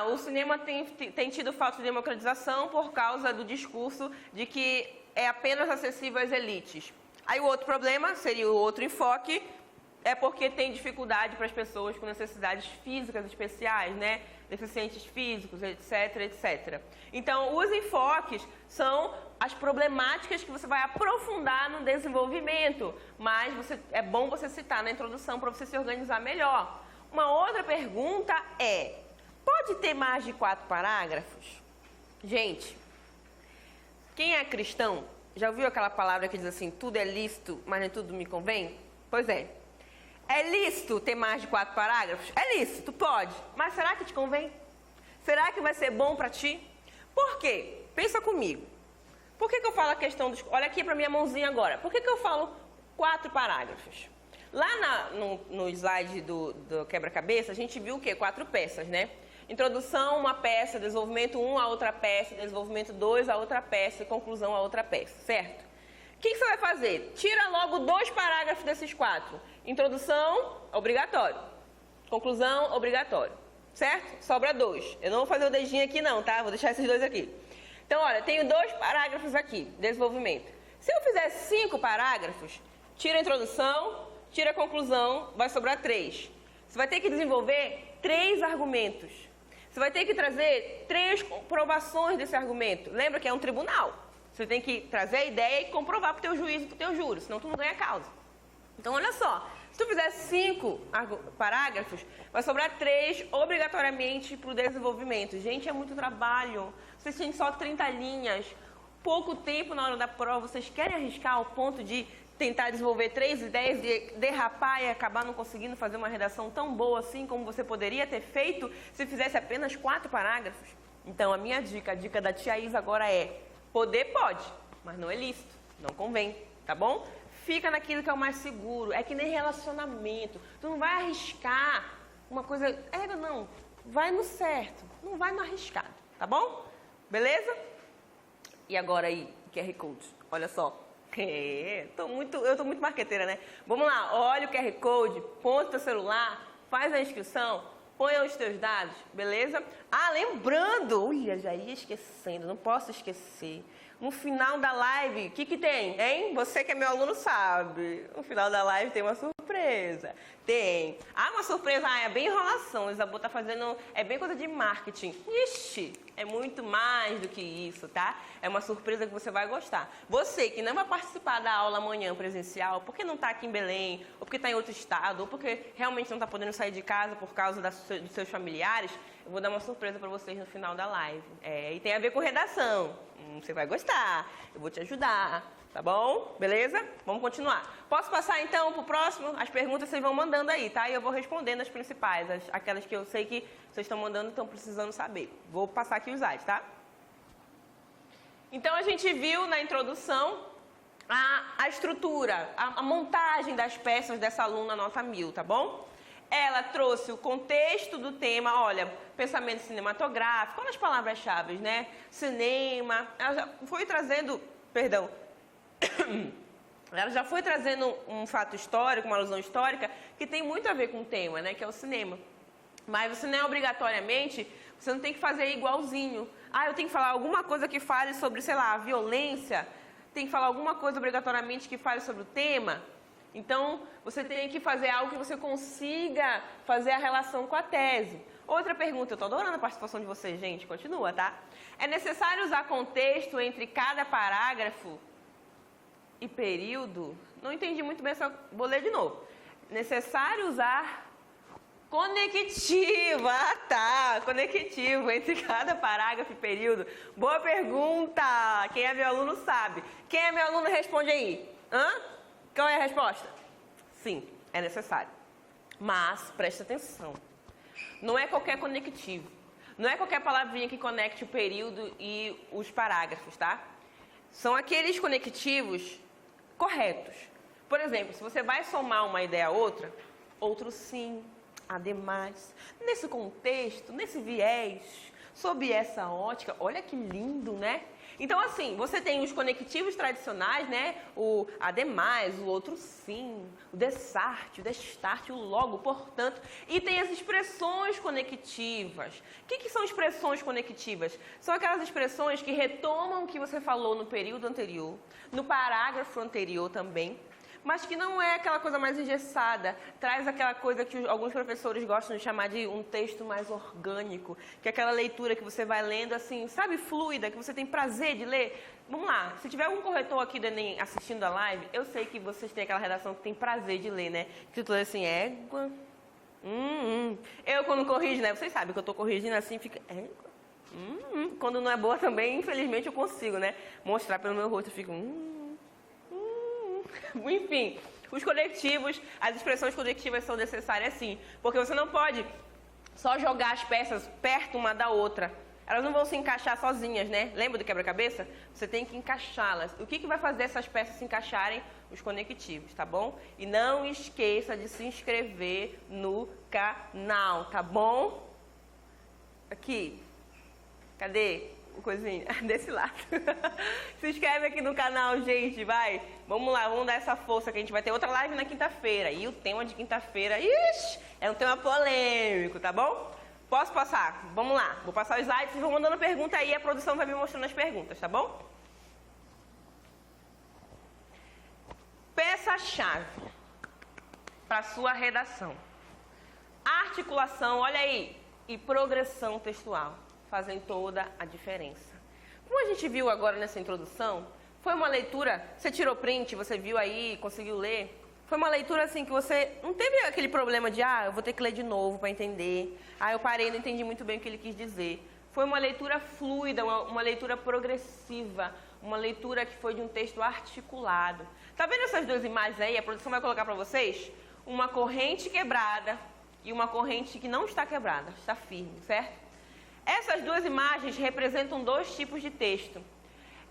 o cinema tem tido falta de democratização por causa do discurso de que é apenas acessível às elites. Aí o outro problema, seria o outro enfoque, é porque tem dificuldade para as pessoas com necessidades físicas especiais, né? Deficientes físicos, etc, etc. Então, os enfoques são as problemáticas que você vai aprofundar no desenvolvimento, mas é bom você citar na introdução para você se organizar melhor. Uma outra pergunta é... Pode ter mais de 4 parágrafos? Gente, quem é cristão, já ouviu aquela palavra que diz assim, tudo é lícito, mas nem tudo me convém? Pois é. É lícito ter mais de 4 parágrafos? É lícito, pode. Mas será que te convém? Será que vai ser bom para ti? Por quê? Pensa comigo. Por que eu falo a questão dos... Olha aqui para minha mãozinha agora. Por que eu falo 4 parágrafos? Lá no slide do quebra-cabeça, a gente viu o quê? 4 peças, né? Introdução, uma peça, desenvolvimento 1, a outra peça, desenvolvimento 2, a outra peça e conclusão, a outra peça, certo? O que você vai fazer? Tira logo 2 parágrafos desses 4. Introdução, obrigatório. Conclusão, obrigatório. Certo? Sobra 2. Eu não vou fazer o dedinho aqui não, tá? Vou deixar esses 2 aqui. Então, olha, tenho 2 parágrafos aqui, desenvolvimento. Se eu fizer 5 parágrafos, tira a introdução, tira a conclusão, vai sobrar 3. Você vai ter que desenvolver 3 argumentos. Você vai ter que trazer 3 comprovações desse argumento. Lembra que é um tribunal. Você tem que trazer a ideia e comprovar para o teu juiz e para o teu júri, senão tu não ganha causa. Então, olha só. Se tu fizer 5 parágrafos, vai sobrar 3 obrigatoriamente para o desenvolvimento. Gente, é muito trabalho. Vocês têm só 30 linhas. Pouco tempo na hora da prova. Vocês querem arriscar ao ponto de tentar desenvolver 3 ideias e derrapar e acabar não conseguindo fazer uma redação tão boa assim como você poderia ter feito se fizesse apenas 4 parágrafos? Então, a minha dica, a dica da tia Isa agora é: poder pode, mas não é lícito, não convém, tá bom? Fica naquilo que é o mais seguro, é que nem relacionamento. Tu não vai arriscar uma coisa... não, vai no certo, não vai no arriscado, tá bom? Beleza? E agora aí, QR Code, olha só. Eu tô muito marqueteira, né? Vamos lá, olha o QR Code, ponta o teu celular, faz a inscrição, Ponha os teus dados, beleza? Ah, lembrando, olha, já ia esquecendo, não posso esquecer. No final da live, o que tem, hein? Você que é meu aluno sabe. No final da live tem uma surpresa. Tem. Ah, uma surpresa, é bem enrolação. O Isabu tá fazendo, é bem coisa de marketing. Ixi, é muito mais do que isso, tá? É uma surpresa que você vai gostar. Você que não vai participar da aula amanhã presencial, porque não tá aqui em Belém, ou porque tá em outro estado, ou porque realmente não tá podendo sair de casa por causa dos seus familiares, eu vou dar uma surpresa para vocês no final da live. E tem a ver com redação. Você vai gostar, eu vou te ajudar, tá bom? Beleza? Vamos continuar. Posso passar então pro próximo? As perguntas vocês vão mandando aí, tá? E eu vou respondendo as principais, aquelas que eu sei que vocês estão mandando e estão precisando saber. Vou passar aqui os slides, tá? Então a gente viu na introdução a estrutura, a montagem das peças dessa aluna nota 1000, tá bom? Ela trouxe o contexto do tema, olha, pensamento cinematográfico, olha as palavras-chave, né? Cinema, ela já foi trazendo, ela já foi trazendo um fato histórico, uma alusão histórica, que tem muito a ver com o tema, né? Que é o cinema. Mas você não é obrigatoriamente, você não tem que fazer igualzinho. Ah, eu tenho que falar alguma coisa que fale sobre, sei lá, a violência, tem que falar alguma coisa obrigatoriamente que fale sobre o tema. Então, você tem que fazer algo que você consiga fazer a relação com a tese. Outra pergunta, eu estou adorando a participação de vocês, gente, continua, tá? É necessário usar contexto entre cada parágrafo e período? Não entendi muito bem, só vou ler de novo. Necessário usar conectivo, conectivo entre cada parágrafo e período. Boa pergunta, quem é meu aluno sabe. Quem é meu aluno responde aí. Qual é a resposta? Sim, é necessário. Mas, preste atenção, não é qualquer conectivo. Não é qualquer palavrinha que conecte o período e os parágrafos, tá? São aqueles conectivos corretos. Por exemplo, se você vai somar uma ideia a outra, outro sim, ademais, nesse contexto, nesse viés, sob essa ótica, olha que lindo, né? Então, assim, você tem os conectivos tradicionais, né? O ademais, o outro sim, o dessarte, o destarte, o logo, portanto. E tem as expressões conectivas. O que são expressões conectivas? São aquelas expressões que retomam o que você falou no período anterior, no parágrafo anterior também, mas que não é aquela coisa mais engessada, traz aquela coisa que alguns professores gostam de chamar de um texto mais orgânico, que é aquela leitura que você vai lendo assim, sabe, fluida, que você tem prazer de ler. Vamos lá, se tiver algum corretor aqui do Enem assistindo a live, eu sei que vocês têm aquela redação que tem prazer de ler, né? Que tu lê assim, égua. Eu quando corrijo, né? Vocês sabem que eu tô corrigindo assim, fica égua. Quando não é boa também, infelizmente eu consigo, né? Mostrar pelo meu rosto, eu fico Enfim, os conectivos, as expressões conectivas são necessárias sim, porque você não pode só jogar as peças perto uma da outra. Elas não vão se encaixar sozinhas, né? Lembra do quebra-cabeça? Você tem que encaixá-las. O que vai fazer essas peças se encaixarem? Os conectivos, tá bom? E não esqueça de se inscrever no canal, tá bom? Aqui. Cadê? Coisinha, desse lado. Se inscreve aqui no canal, gente, vai. Vamos lá, vamos dar essa força que a gente vai ter outra live na quinta-feira. E o tema de quinta-feira, é um tema polêmico, tá bom? Posso passar? Vamos lá, vou passar os slides, vocês vão mandando pergunta aí, a produção vai me mostrando as perguntas, tá bom? Peça-chave para sua redação. Articulação, olha aí, e progressão textual fazem toda a diferença. Como a gente viu agora nessa introdução, foi uma leitura, você tirou print, você viu aí, conseguiu ler, foi uma leitura assim que você não teve aquele problema de, eu vou ter que ler de novo para entender, eu parei, não entendi muito bem o que ele quis dizer. Foi uma leitura fluida, uma leitura progressiva, uma leitura que foi de um texto articulado. Tá vendo essas duas imagens aí? A produção vai colocar para vocês uma corrente quebrada e uma corrente que não está quebrada, está firme, certo? Essas duas imagens representam dois tipos de texto.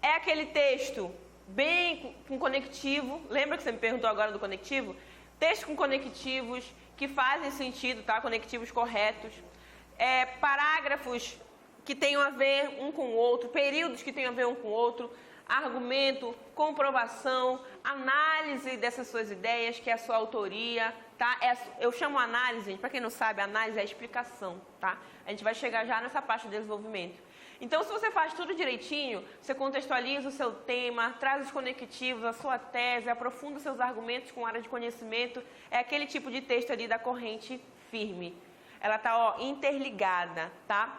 É aquele texto bem com conectivo, lembra que você me perguntou agora do conectivo? Texto com conectivos que fazem sentido, tá? Conectivos corretos. Parágrafos que tenham a ver um com o outro, períodos que tenham a ver um com o outro. argumento, comprovação, análise dessas suas ideias, que é a sua autoria, tá? Eu chamo análise, gente, para quem não sabe, análise é a explicação, tá? A gente vai chegar já nessa parte do desenvolvimento. Então, se você faz tudo direitinho, você contextualiza o seu tema, traz os conectivos, a sua tese, aprofunda os seus argumentos com área de conhecimento, é aquele tipo de texto ali da corrente firme. Ela está interligada, tá?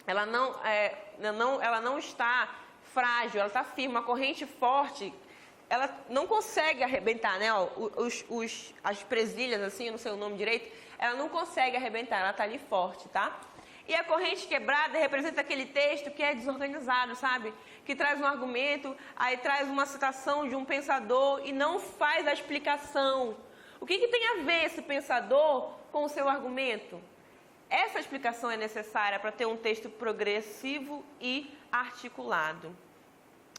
Ela não está frágil, ela está firme. Uma corrente forte, ela não consegue arrebentar, né? Ó, as presilhas, assim, eu não sei o nome direito, ela não consegue arrebentar, ela está ali forte, tá? E a corrente quebrada representa aquele texto que é desorganizado, sabe? Que traz um argumento, aí traz uma citação de um pensador e não faz a explicação. O que tem a ver esse pensador com o seu argumento? Essa explicação é necessária para ter um texto progressivo e articulado.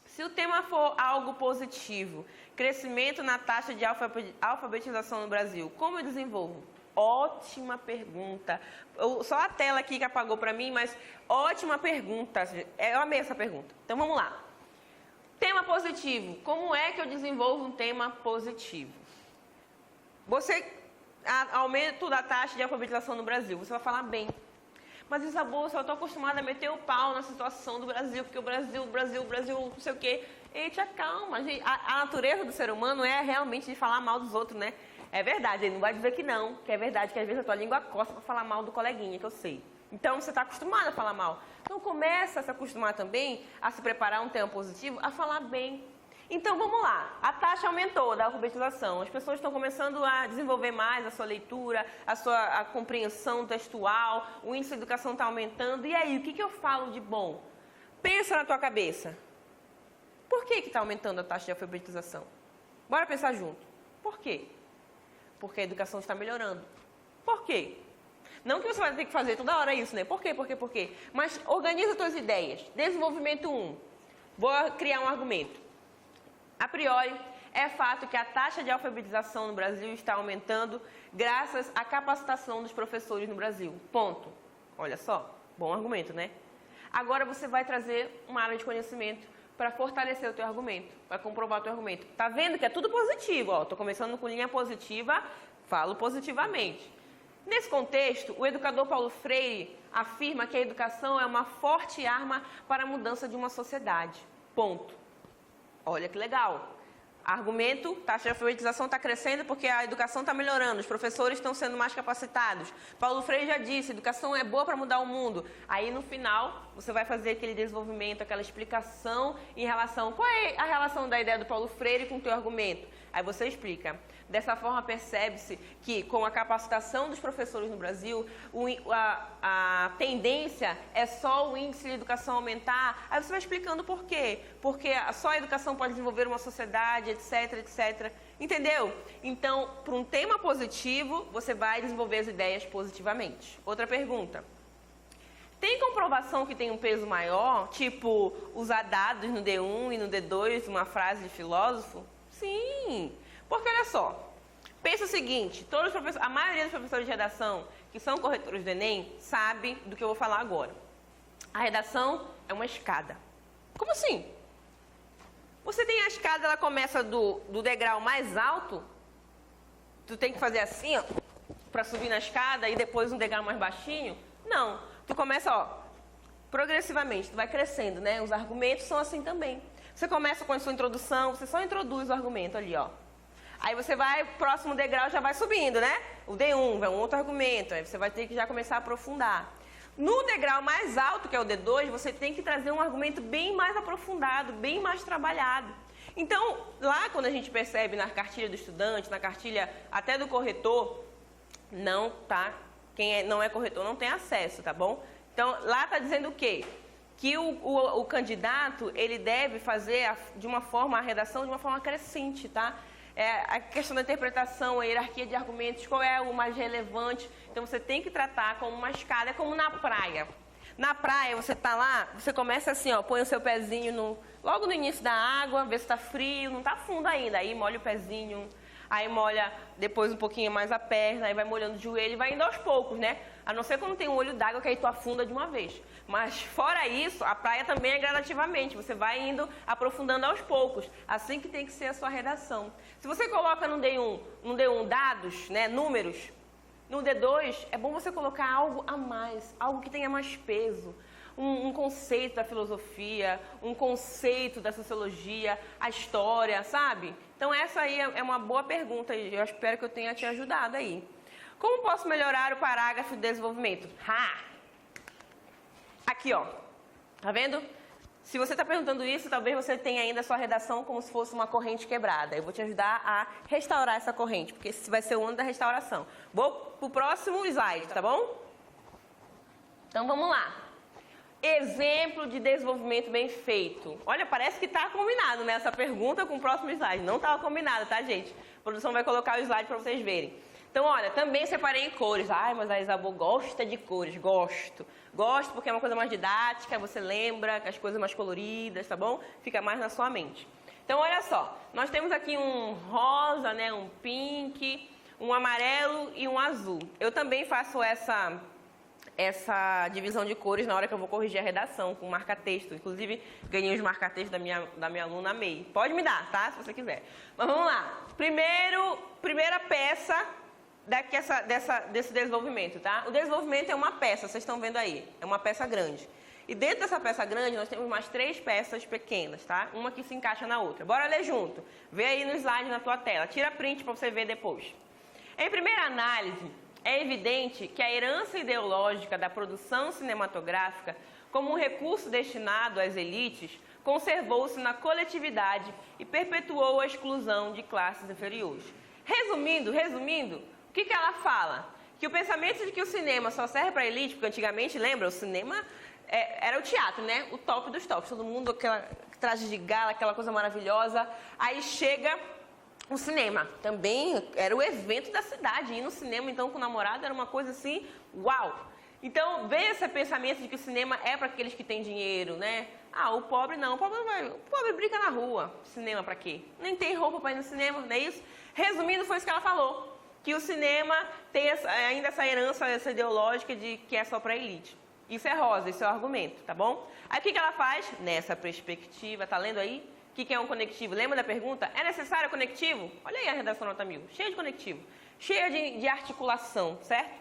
Se o tema for algo positivo, crescimento na taxa de alfabetização no Brasil, como eu desenvolvo? Ótima pergunta. Só a tela aqui que apagou para mim, mas ótima pergunta. Eu amei essa pergunta. Então vamos lá. Tema positivo. Como é que eu desenvolvo um tema positivo? Aumento da taxa de alfabetização no Brasil. Você vai falar bem. Mas Isabel, eu estou acostumada a meter o pau na situação do Brasil, porque o Brasil, não sei o quê. Eita, calma. A natureza do ser humano é realmente de falar mal dos outros, né? É verdade, ele não vai dizer que não, que é verdade, que às vezes a tua língua coça para falar mal do coleguinha, que eu sei. Então, você está acostumado a falar mal. Então, começa a se acostumar também a se preparar um tema positivo, a falar bem. Então, vamos lá. A taxa aumentou da alfabetização. As pessoas estão começando a desenvolver mais a sua leitura, a compreensão textual, o índice de educação está aumentando. E aí, o que eu falo de bom? Pensa na tua cabeça. Por que está aumentando a taxa de alfabetização? Bora pensar junto. Por quê? Porque a educação está melhorando. Por quê? Não que você vai ter que fazer toda hora isso, né? Por quê? Por quê? Mas organiza as tuas ideias. Desenvolvimento 1. Vou criar um argumento. A priori, é fato que a taxa de alfabetização no Brasil está aumentando graças à capacitação dos professores no Brasil. Ponto. Olha só, bom argumento, né? Agora você vai trazer uma área de conhecimento para fortalecer o teu argumento, para comprovar o teu argumento. Tá vendo que é tudo positivo, ó. Tô começando com linha positiva, falo positivamente. Nesse contexto, o educador Paulo Freire afirma que a educação é uma forte arma para a mudança de uma sociedade. Ponto. Olha que legal. Argumento, taxa de alfabetização está crescendo porque a educação está melhorando, os professores estão sendo mais capacitados. Paulo Freire já disse, educação é boa para mudar o mundo. Aí no final, você vai fazer aquele desenvolvimento, aquela explicação em relação... Qual é a relação da ideia do Paulo Freire com o teu argumento? Aí você explica. Dessa forma, percebe-se que, com a capacitação dos professores no Brasil, a tendência é só o índice de educação aumentar. Aí você vai explicando por quê. Porque só a educação pode desenvolver uma sociedade, etc, etc. Entendeu? Então, para um tema positivo, você vai desenvolver as ideias positivamente. Outra pergunta. Tem comprovação que tem um peso maior, tipo usar dados no D1 e no D2, uma frase de filósofo? Sim, porque olha só, pensa o seguinte, a maioria dos professores de redação que são corretores do Enem sabe do que eu vou falar agora. A redação é uma escada. Como assim? Você tem a escada, ela começa do degrau mais alto, tu tem que fazer assim, ó, para subir na escada e depois um degrau mais baixinho? Não, tu começa, ó, progressivamente, tu vai crescendo, né? Os argumentos são assim também. Você começa com a sua introdução, você só introduz o argumento ali, ó. Aí você vai, próximo degrau já vai subindo, né? O D1, vai um outro argumento, aí você vai ter que já começar a aprofundar. No degrau mais alto, que é o D2, você tem que trazer um argumento bem mais aprofundado, bem mais trabalhado. Então, lá quando a gente percebe na cartilha do estudante, na cartilha até do corretor, não tá, não é corretor não tem acesso, tá bom? Então, lá tá dizendo o quê? Que o candidato, ele deve fazer a redação de uma forma crescente, tá? A questão da interpretação, a hierarquia de argumentos, qual é o mais relevante. Então, você tem que tratar como uma escada, é como na praia. Na praia, você tá lá, você começa assim, ó, põe o seu pezinho logo no início da água, vê se tá frio, não tá fundo ainda. Aí molha o pezinho, aí molha depois um pouquinho mais a perna, aí vai molhando o joelho e vai indo aos poucos, né? A não ser quando tem um olho d'água que aí tu afunda de uma vez. Mas fora isso, a praia também é gradativamente. Você vai indo aprofundando aos poucos. Assim que tem que ser a sua redação. Se você coloca no D1 dados, né, números, no D2 é bom você colocar algo a mais, algo que tenha mais peso. Um conceito da filosofia, um conceito da sociologia, a história, sabe? Então essa aí é uma boa pergunta e eu espero que eu tenha te ajudado aí. Como posso melhorar o parágrafo de desenvolvimento? Aqui, ó. Tá vendo? Se você está perguntando isso, talvez você tenha ainda a sua redação como se fosse uma corrente quebrada. Eu vou te ajudar a restaurar essa corrente, porque esse vai ser o ano da restauração. Vou pro próximo slide, tá bom? Então vamos lá. Exemplo de desenvolvimento bem feito. Olha, parece que está combinado, né? Essa pergunta com o próximo slide. Não estava combinado, tá, gente? A produção vai colocar o slide para vocês verem. Então, olha, também separei em cores. Ai, mas a Isabel gosta de cores. Gosto. Gosto porque é uma coisa mais didática, você lembra, as coisas mais coloridas, tá bom? Fica mais na sua mente. Então, olha só. Nós temos aqui um rosa, né? Um pink, um amarelo e um azul. Eu também faço essa divisão de cores na hora que eu vou corrigir a redação com marca-texto. Inclusive, ganhei os marca-textos da minha aluna May. Pode me dar, tá? Se você quiser. Mas vamos lá. Primeira peça desse desenvolvimento, tá? O desenvolvimento é uma peça, vocês estão vendo aí. É uma peça grande. E dentro dessa peça grande, nós temos mais 3 peças pequenas, tá? Uma que se encaixa na outra. Bora ler junto. Vê aí no slide na tua tela. Tira print para você ver depois. Em primeira análise, é evidente que a herança ideológica da produção cinematográfica, como um recurso destinado às elites, conservou-se na coletividade e perpetuou a exclusão de classes inferiores. Resumindo, o que ela fala? Que o pensamento de que o cinema só serve para a elite, porque antigamente, lembra, o cinema era o teatro, né? O top dos tops, todo mundo, aquela traje de gala, aquela coisa maravilhosa. Aí chega o cinema, também era o evento da cidade, ir no cinema então com o namorado era uma coisa assim, uau! Então vem esse pensamento de que o cinema é para aqueles que têm dinheiro, né? O pobre não, o pobre brinca na rua, cinema para quê? Nem tem roupa para ir no cinema, não é isso? Resumindo, foi isso que ela falou, que o cinema tem ainda essa herança essa ideológica de que é só para elite. Isso é rosa, isso é o argumento, tá bom? Aí o que ela faz? Nessa perspectiva, tá lendo aí? O que é um conectivo? Lembra da pergunta? É necessário conectivo? Olha aí a redação nota 1000, cheia de conectivo, cheia de articulação, certo?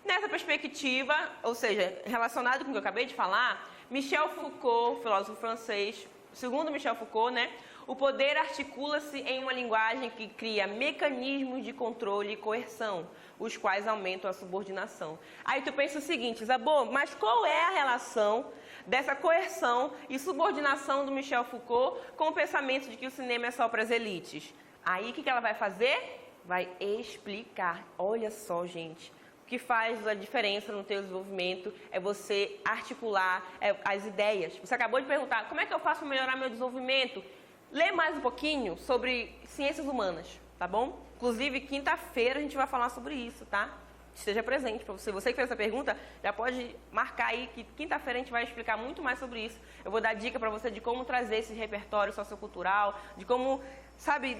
Nessa perspectiva, ou seja, relacionado com o que eu acabei de falar, Michel Foucault, filósofo francês, segundo Michel Foucault, né, o poder articula-se em uma linguagem que cria mecanismos de controle e coerção, os quais aumentam a subordinação. Aí tu pensa o seguinte, Isabel, mas qual é a relação dessa coerção e subordinação do Michel Foucault com o pensamento de que o cinema é só para as elites? Aí o que ela vai fazer? Vai explicar. Olha só, gente, o que faz a diferença no teu desenvolvimento é você articular as ideias. Você acabou de perguntar, como é que eu faço para melhorar meu desenvolvimento? Lê mais um pouquinho sobre ciências humanas, tá bom? Inclusive, quinta-feira a gente vai falar sobre isso, tá? Esteja presente para você. Você que fez essa pergunta, já pode marcar aí que quinta-feira a gente vai explicar muito mais sobre isso. Eu vou dar dica para você de como trazer esse repertório sociocultural, de como,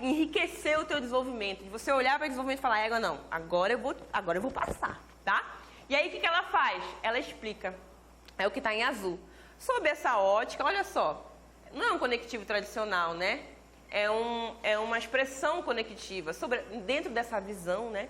enriquecer o teu desenvolvimento. De você olhar para o desenvolvimento e falar, não, agora eu vou passar, tá? E aí, o que ela faz? Ela explica. É o que está em azul. Sob essa ótica, olha só, não é um conectivo tradicional, né? É uma expressão conectiva. Dentro dessa visão, né?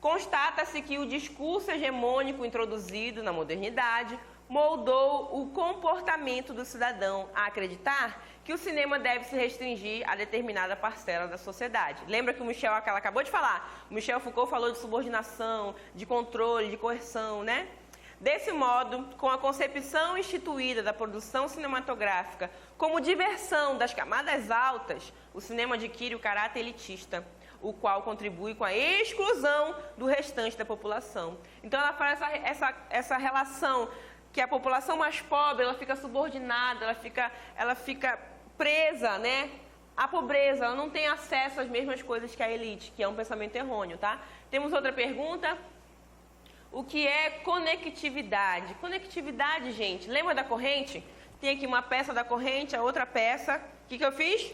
Constata-se que o discurso hegemônico introduzido na modernidade moldou o comportamento do cidadão a acreditar que o cinema deve se restringir a determinada parcela da sociedade. Lembra que que ela acabou de falar? O Michel Foucault falou de subordinação, de controle, de coerção, né? Desse modo, com a concepção instituída da produção cinematográfica como diversão das camadas altas, o cinema adquire o caráter elitista, o qual contribui com a exclusão do restante da população. Então, ela faz essa relação que a população mais pobre, ela fica subordinada, ela fica presa, né, à pobreza, ela não tem acesso às mesmas coisas que a elite, que é um pensamento errôneo, tá? Temos outra pergunta. O que é conectividade? Conectividade, gente, lembra da corrente? Tem aqui uma peça da corrente, a outra peça. O que eu fiz?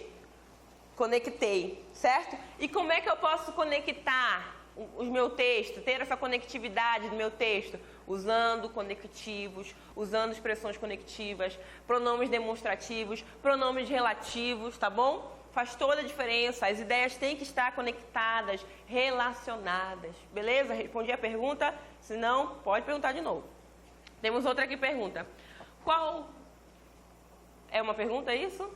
Conectei, certo? E como é que eu posso conectar o meu texto, ter essa conectividade do meu texto, usando conectivos, usando expressões conectivas, pronomes demonstrativos, pronomes relativos, tá bom? Faz toda a diferença, as ideias têm que estar conectadas, relacionadas, beleza? Respondi a pergunta, se não, pode perguntar de novo. Temos outra aqui, pergunta. Qual... É uma pergunta isso?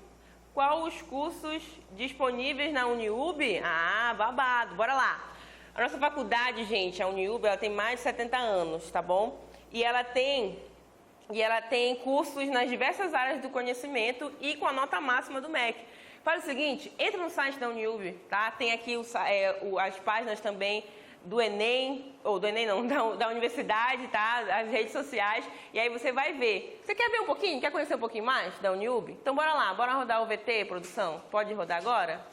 Qual os cursos disponíveis na Uniub? Ah, babado, bora lá. A nossa faculdade, gente, a Uniub, ela tem mais de 70 anos, tá bom? E ela tem cursos nas diversas áreas do conhecimento e com a nota máxima do MEC. Faz o seguinte, entra no site da Uniub, tá? Tem aqui as páginas também do Enem, ou do Enem não, da universidade, tá? As redes sociais, e aí você vai ver. Você quer ver um pouquinho? Quer conhecer um pouquinho mais da Uniub? Então bora lá, bora rodar o VT, produção? Pode rodar agora?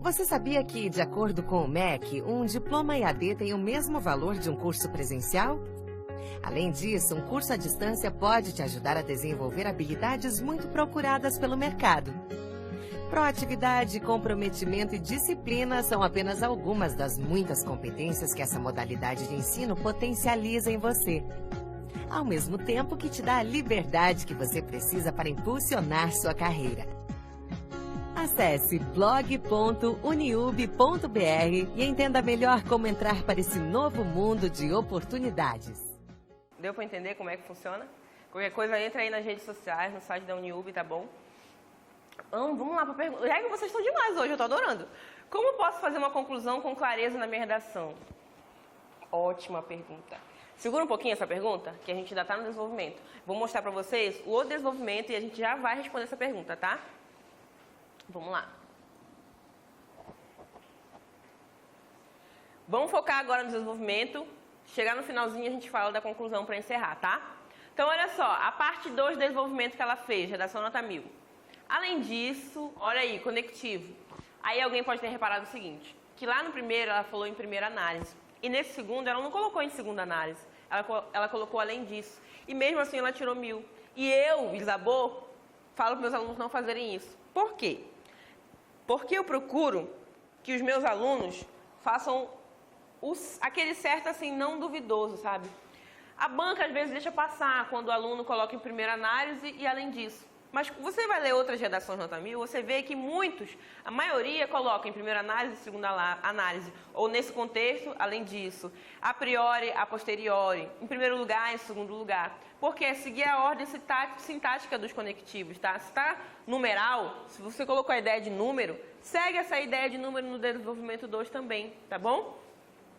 Você sabia que, de acordo com o MEC, um diploma EAD tem o mesmo valor de um curso presencial? Além disso, um curso à distância pode te ajudar a desenvolver habilidades muito procuradas pelo mercado. Proatividade, comprometimento e disciplina são apenas algumas das muitas competências que essa modalidade de ensino potencializa em você. Ao mesmo tempo que te dá a liberdade que você precisa para impulsionar sua carreira. Acesse blog.uniub.br e entenda melhor como entrar para esse novo mundo de oportunidades. Deu para entender como é que funciona? Qualquer coisa, entra aí nas redes sociais, no site da Uniub, tá bom? Vamos lá para a pergunta. Já que vocês estão demais hoje, eu estou adorando. Como posso fazer uma conclusão com clareza na minha redação? Ótima pergunta. Segura um pouquinho essa pergunta, que a gente ainda está no desenvolvimento. Vou mostrar para vocês o desenvolvimento e a gente já vai responder essa pergunta, tá? Vamos lá. Vamos focar agora no desenvolvimento. Chegar no finalzinho a gente fala da conclusão para encerrar, tá? Então, olha só, a parte 2 do desenvolvimento que ela fez, redação nota 1000. Além disso, olha aí, conectivo. Aí alguém pode ter reparado o seguinte, que lá no primeiro ela falou em primeira análise. E nesse segundo ela não colocou em segunda análise. Ela colocou além disso. E mesmo assim ela tirou 1000. E eu, Lisabô, falo para meus alunos não fazerem isso. Por quê? Porque eu procuro que os meus alunos façam aquele certo assim, não duvidoso, sabe? A banca às vezes deixa passar quando o aluno coloca em primeira análise e além disso. Mas você vai ler outras redações nota 1000, você vê que muitos, a maioria coloca em primeira análise e segunda análise, ou nesse contexto, além disso, a priori, a posteriori, em primeiro lugar, em segundo lugar, porque é seguir a ordem sintática dos conectivos, tá? Se está numeral, se você colocou a ideia de número, segue essa ideia de número no desenvolvimento 2 também, tá bom?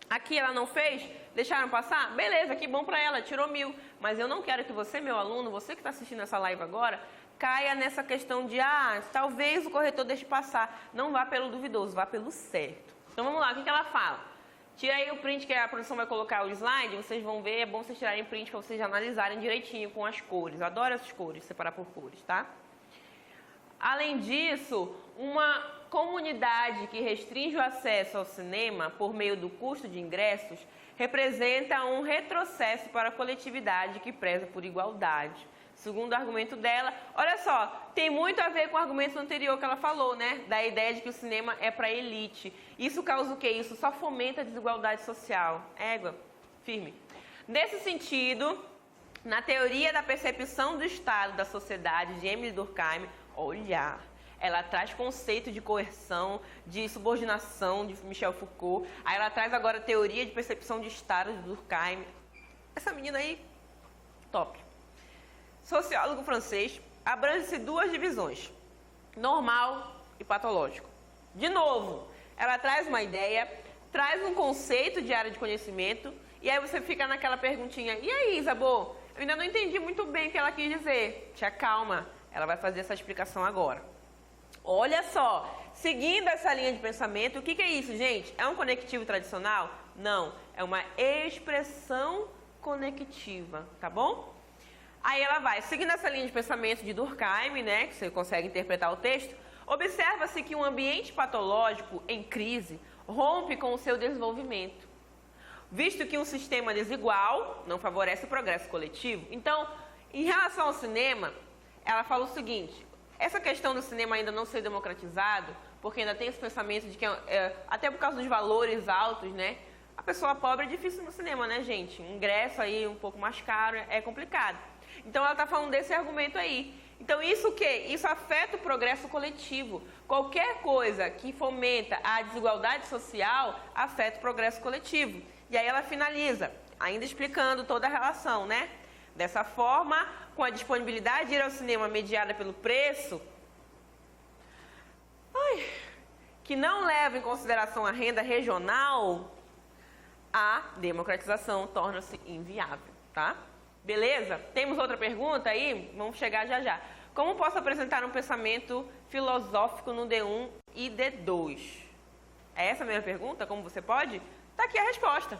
Aqui ela não fez, deixaram passar? Beleza, que bom para ela, tirou 1000. Mas eu não quero que você, meu aluno, você que está assistindo essa live agora, caia nessa questão de, talvez o corretor deixe passar. Não vá pelo duvidoso, vá pelo certo. Então vamos lá, o que ela fala? Tira aí o print que a produção vai colocar o slide, vocês vão ver, é bom vocês tirarem print para vocês analisarem direitinho com as cores. Eu adoro essas cores, separar por cores, tá? Além disso, uma comunidade que restringe o acesso ao cinema por meio do custo de ingressos representa um retrocesso para a coletividade que preza por igualdade. Segundo o argumento dela, olha só, tem muito a ver com o argumento anterior que ela falou, né? Da ideia de que o cinema é para a elite. Isso causa o quê? Isso só fomenta a desigualdade social. Égua, firme. Nesse sentido, na teoria da percepção do Estado da sociedade de Emile Durkheim, olha, ela traz conceito de coerção, de subordinação de Michel Foucault. Aí ela traz agora a teoria de percepção de Estado de Durkheim. Essa menina aí, top. Sociólogo francês, abrange-se duas divisões, normal e patológico. De novo, ela traz uma ideia, traz um conceito de área de conhecimento, e aí você fica naquela perguntinha, e aí, Isabô, eu ainda não entendi muito bem o que ela quis dizer. Te acalma, ela vai fazer essa explicação agora. Olha só, seguindo essa linha de pensamento, o que é isso, gente? É um conectivo tradicional? Não, é uma expressão conectiva, tá bom? Aí ela vai, seguindo essa linha de pensamento de Durkheim, né, que você consegue interpretar o texto, observa-se que um ambiente patológico em crise rompe com o seu desenvolvimento, visto que um sistema desigual não favorece o progresso coletivo. Então, em relação ao cinema, ela fala o seguinte, essa questão do cinema ainda não ser democratizado porque ainda tem esse pensamento de que, até por causa dos valores altos, né? A pessoa pobre é difícil no cinema, né, gente? Ingresso aí um pouco mais caro, é complicado. Então ela está falando desse argumento aí. Então isso o quê? Isso afeta o progresso coletivo. Qualquer coisa que fomenta a desigualdade social afeta o progresso coletivo. E aí ela finaliza, ainda explicando toda a relação, né? Dessa forma, com a disponibilidade de ir ao cinema mediada pelo preço, que não leva em consideração a renda regional, a democratização torna-se inviável, tá? Beleza? Temos outra pergunta aí? Vamos chegar já já. Como posso apresentar um pensamento filosófico no D1 e D2? É essa a minha pergunta? Como você pode? Tá aqui a resposta.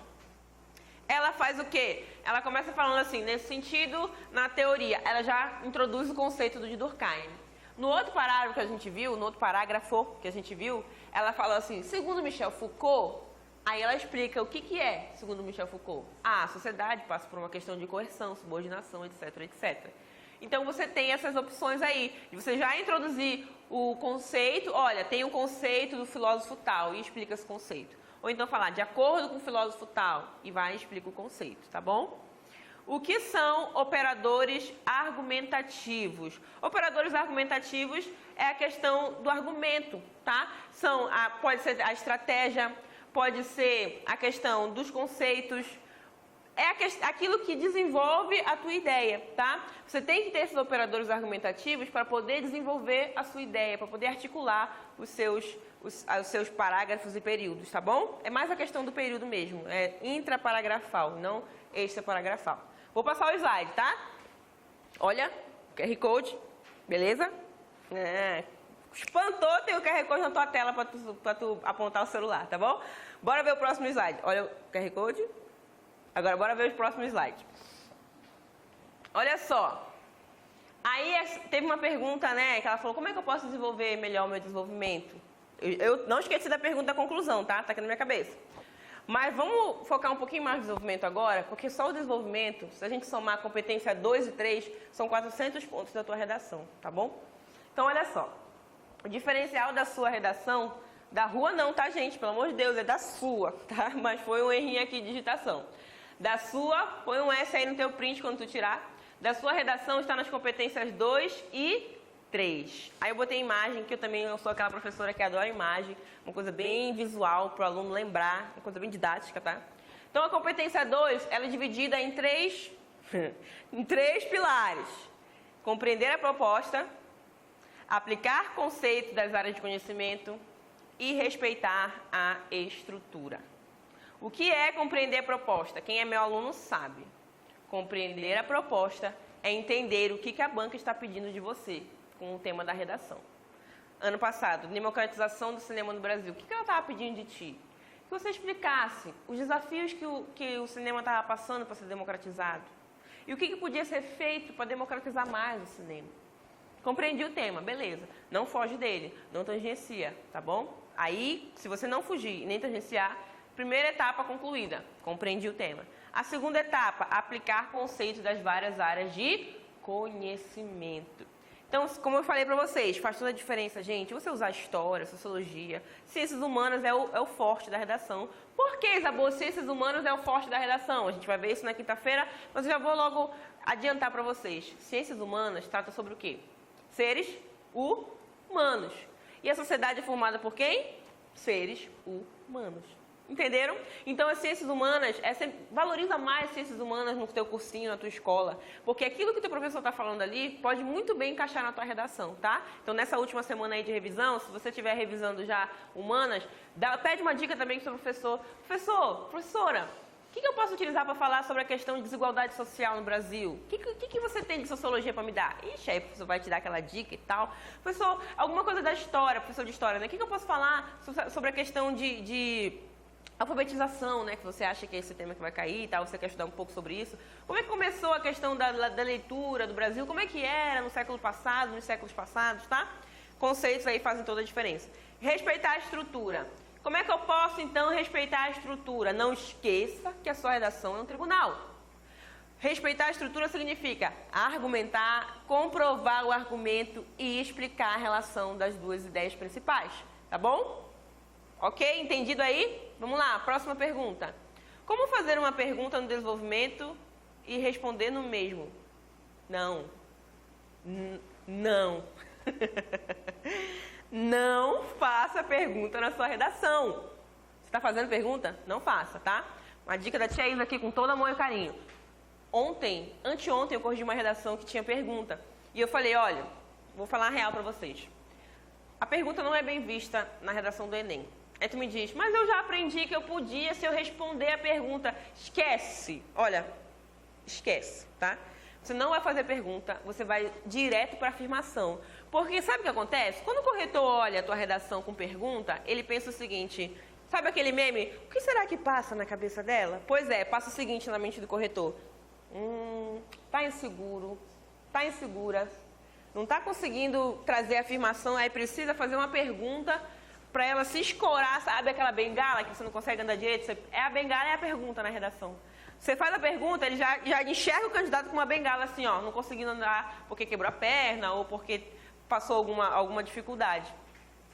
Ela faz o quê? Ela começa falando assim, nesse sentido, na teoria, ela já introduz o conceito de Durkheim. No outro parágrafo que a gente viu, no outro parágrafo que a gente viu, ela fala assim, segundo Michel Foucault, aí ela explica o que é, segundo Michel Foucault. A sociedade passa por uma questão de coerção, subordinação, etc, etc. Então você tem essas opções aí, de você já introduzir o conceito, olha, tem um conceito do filósofo tal, e explica esse conceito. Ou então falar, de acordo com o filósofo tal, e vai e explica o conceito, tá bom? O que são operadores argumentativos? Operadores argumentativos é a questão do argumento, tá? Pode ser a estratégia, pode ser a questão dos conceitos, aquilo que desenvolve a tua ideia, tá? Você tem que ter esses operadores argumentativos para poder desenvolver a sua ideia, para poder articular os seus parágrafos e períodos, tá bom? É mais a questão do período mesmo, é intraparagrafal, não extraparagrafal. Vou passar o slide, tá? Olha, QR Code, beleza? Espantou, tem o QR Code na tua tela para tu apontar o celular, tá bom? Bora ver o próximo slide. Olha o QR Code. Agora, bora ver o próximo slide. Olha só. Aí teve uma pergunta, né? Que ela falou, como é que eu posso desenvolver melhor o meu desenvolvimento? Eu não esqueci da pergunta da conclusão, tá? Tá aqui na minha cabeça. Mas vamos focar um pouquinho mais no desenvolvimento agora, porque só o desenvolvimento, se a gente somar a competência 2 e 3, são 400 pontos da tua redação, tá bom? Então, olha só. O diferencial da sua redação, da rua não, tá, gente? Pelo amor de Deus, é da sua, tá? Mas foi um errinho aqui de digitação. Da sua, põe um S aí no teu print quando tu tirar. Da sua redação está nas competências 2 e 3. Aí eu botei imagem, que eu sou aquela professora que adora imagem, uma coisa bem visual para o aluno lembrar, uma coisa bem didática, tá? Então a competência 2, ela é dividida em três pilares. Compreender a proposta, aplicar conceitos das áreas de conhecimento e respeitar a estrutura. O que é compreender a proposta? Quem é meu aluno sabe. Compreender a proposta é entender o que a banca está pedindo de você com o tema da redação. Ano passado, democratização do cinema no Brasil. O que ela estava pedindo de ti? Que você explicasse os desafios que o cinema estava passando para ser democratizado. E o que podia ser feito para democratizar mais o cinema. Compreendi o tema, beleza. Não foge dele, não tangencia, tá bom? Aí, se você não fugir e nem tangenciar, primeira etapa concluída, compreendi o tema. A segunda etapa, aplicar conceitos das várias áreas de conhecimento. Então, como eu falei para vocês, faz toda a diferença, gente, você usar história, sociologia, ciências humanas é o forte da redação. Por que, Isabel, ciências humanas é o forte da redação? A gente vai ver isso na quinta-feira, mas eu já vou logo adiantar para vocês. Ciências humanas trata sobre o quê? Seres humanos. E a sociedade é formada por quem? Seres humanos. Entenderam? Então, as ciências humanas, valoriza mais as ciências humanas no teu cursinho, na tua escola, porque aquilo que o teu professor está falando ali pode muito bem encaixar na tua redação, tá? Então, nessa última semana aí de revisão, se você estiver revisando já humanas, pede uma dica também para o seu professor. Professora, o que eu posso utilizar para falar sobre a questão de desigualdade social no Brasil? O que você tem de sociologia para me dar? Ixi, aí o professor vai te dar aquela dica e tal. Professor, alguma coisa da história, professor de história, né? O que eu posso falar sobre a questão de alfabetização, né? Que você acha que é esse tema que vai cair e tal, você quer estudar um pouco sobre isso. Como é que começou a questão da leitura do Brasil? Como é que era no século passado, nos séculos passados, tá? Conceitos aí fazem toda a diferença. Respeitar a estrutura. Como é que eu posso, então, respeitar a estrutura? Não esqueça que a sua redação é um tribunal. Respeitar a estrutura significa argumentar, comprovar o argumento e explicar a relação das duas ideias principais. Tá bom? Ok? Entendido aí? Vamos lá, próxima pergunta. Como fazer uma pergunta no desenvolvimento e responder no mesmo? Não. Não. Não faça pergunta na sua redação. Você está fazendo pergunta? Não faça, tá? Uma dica da tia Isa aqui com todo amor e carinho. Anteontem eu corrigi uma redação que tinha pergunta. E eu falei, olha, vou falar a real para vocês. A pergunta não é bem vista na redação do Enem. Aí tu me diz, mas eu já aprendi que eu podia se eu responder a pergunta. Esquece. Olha, esquece, tá? Você não vai fazer pergunta, você vai direto para afirmação. Porque sabe o que acontece? Quando o corretor olha a tua redação com pergunta, ele pensa o seguinte, sabe aquele meme? O que será que passa na cabeça dela? Pois é, passa o seguinte na mente do corretor. Tá inseguro, tá insegura, não tá conseguindo trazer afirmação, aí precisa fazer uma pergunta para ela se escorar, sabe aquela bengala que você não consegue andar direito? É a bengala e a pergunta na redação. Você faz a pergunta, ele já enxerga o candidato com uma bengala assim, ó, não conseguindo andar porque quebrou a perna ou porque passou alguma dificuldade.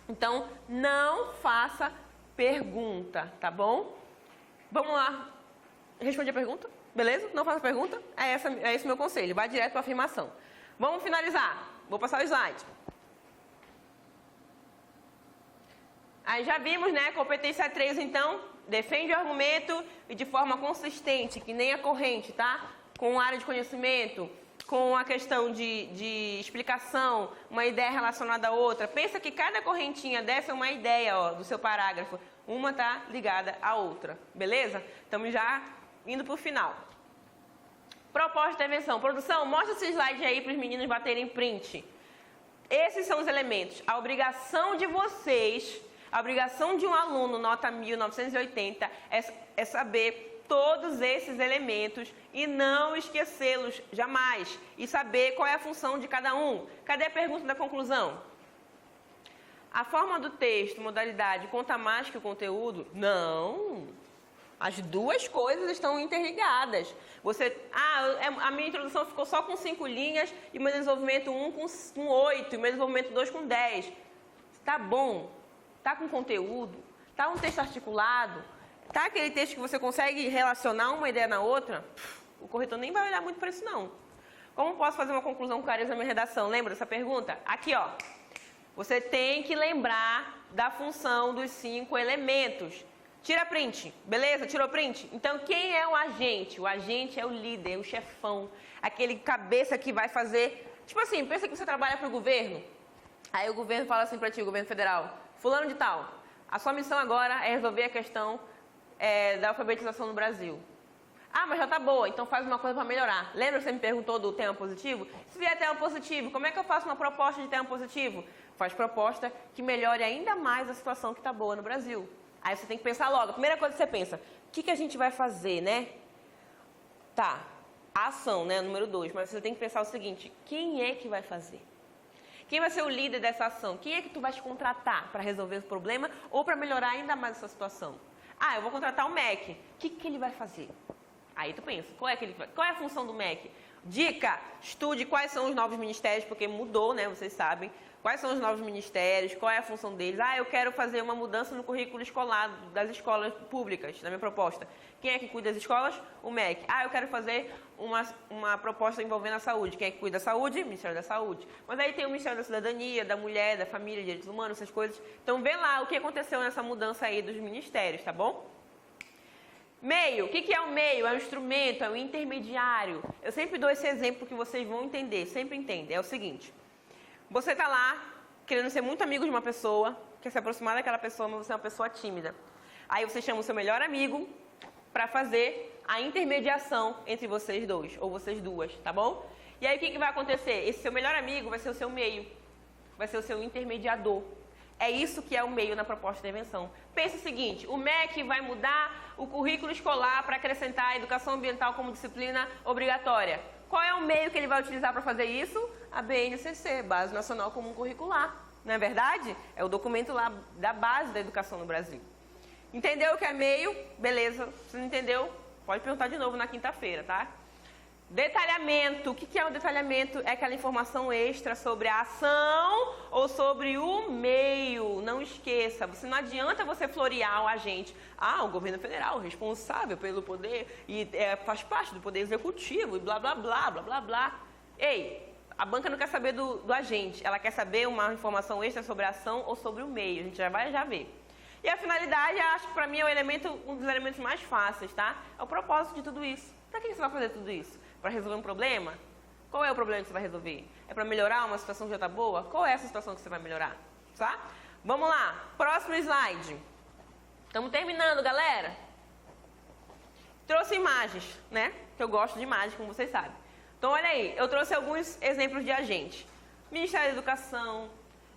Então, não faça pergunta, tá bom? Vamos lá. Responde a pergunta, beleza? Não faça pergunta? É esse o meu conselho, vai direto para a afirmação. Vamos finalizar. Vou passar o slide. Aí já vimos, né? Competência 3, então, defende o argumento e de forma consistente, que nem a corrente, tá? Com área de conhecimento, com a questão de explicação, uma ideia relacionada à outra. Pensa que cada correntinha dessa é uma ideia, ó, do seu parágrafo. Uma tá ligada à outra, beleza? Estamos já indo para o final. Proposta de intervenção. Produção, mostra esse slide aí para os meninos baterem print. Esses são os elementos. A obrigação de vocês, a obrigação de um aluno, nota 1980, é saber todos esses elementos e não esquecê-los jamais. E saber qual é a função de cada um. Cadê a pergunta da conclusão? A forma do texto, modalidade, conta mais que o conteúdo? Não. As duas coisas estão interligadas. A minha introdução ficou só com 5 linhas e o meu desenvolvimento 1 com 8 e o meu desenvolvimento 2 com 10. Tá bom? Tá com conteúdo? Tá um texto articulado? Tá aquele texto que você consegue relacionar uma ideia na outra? O corretor nem vai olhar muito para isso, não. Como posso fazer uma conclusão com clareza na minha redação? Lembra dessa pergunta? Aqui, ó. Você tem que lembrar da função dos 5 elementos. Tira print, beleza? Tirou print? Então, quem é o agente? O agente é o líder, o chefão. Aquele cabeça que vai fazer... Tipo assim, pensa que você trabalha para o governo. Aí o governo fala assim para ti, o governo federal. Fulano de tal, a sua missão agora é resolver a questão da alfabetização no Brasil. Ah, mas já tá boa, então faz uma coisa para melhorar. Lembra que você me perguntou do tema positivo? Se vier tema positivo, como é que eu faço uma proposta de tema positivo? Faz proposta que melhore ainda mais a situação que está boa no Brasil. Aí você tem que pensar logo. A primeira coisa que você pensa, o que a gente vai fazer, né? Tá, a ação, né? Número 2. Mas você tem que pensar o seguinte, quem é que vai fazer? Quem vai ser o líder dessa ação? Quem é que tu vai contratar para resolver o problema ou para melhorar ainda mais essa situação? Ah, eu vou contratar o MEC. O que ele vai fazer? Aí tu pensa, qual é a função do MEC? Dica, estude quais são os novos ministérios, porque mudou, né? Vocês sabem. Quais são os novos ministérios, qual é a função deles? Ah, eu quero fazer uma mudança no currículo escolar das escolas públicas, na minha proposta. Quem é que cuida das escolas? O MEC. Ah, eu quero fazer uma proposta envolvendo a saúde. Quem é que cuida da saúde? O Ministério da Saúde. Mas aí tem o Ministério da Cidadania, da Mulher, da Família, Direitos Humanos, essas coisas. Então, vê lá o que aconteceu nessa mudança aí dos ministérios, tá bom? Meio. O que é o meio? É um instrumento, é um intermediário. Eu sempre dou esse exemplo que vocês vão entender, sempre entendem. É o seguinte... Você está lá, querendo ser muito amigo de uma pessoa, quer se aproximar daquela pessoa, mas você é uma pessoa tímida. Aí você chama o seu melhor amigo para fazer a intermediação entre vocês dois, ou vocês duas, tá bom? E aí o que vai acontecer? Esse seu melhor amigo vai ser o seu meio, vai ser o seu intermediador. É isso que é o meio na proposta de intervenção. Pensa o seguinte, o MEC vai mudar o currículo escolar para acrescentar a educação ambiental como disciplina obrigatória. Qual é o meio que ele vai utilizar para fazer isso? A BNCC, Base Nacional Comum Curricular. Não é verdade? É o documento lá da base da educação no Brasil. Entendeu o que é meio? Beleza. Se não entendeu, pode perguntar de novo na quinta-feira, tá? Detalhamento. O que é o detalhamento? É aquela informação extra sobre a ação ou sobre o meio. Não esqueça, não adianta você florear o agente. O governo federal responsável pelo poder e faz parte do poder executivo e blá, blá, blá, blá, blá, blá. Ei, a banca não quer saber do agente, ela quer saber uma informação extra sobre a ação ou sobre o meio. A gente já vai ver. E a finalidade, acho que para mim é um dos elementos mais fáceis, tá? É o propósito de tudo isso. Para que você vai fazer tudo isso? Para resolver um problema? Qual é o problema que você vai resolver? É para melhorar uma situação que já está boa? Qual é essa situação que você vai melhorar? Tá? Vamos lá. Próximo slide. Estamos terminando, galera. Trouxe imagens, né? Que eu gosto de imagens, como vocês sabem. Então, olha aí. Eu trouxe alguns exemplos de agentes. Ministério da Educação,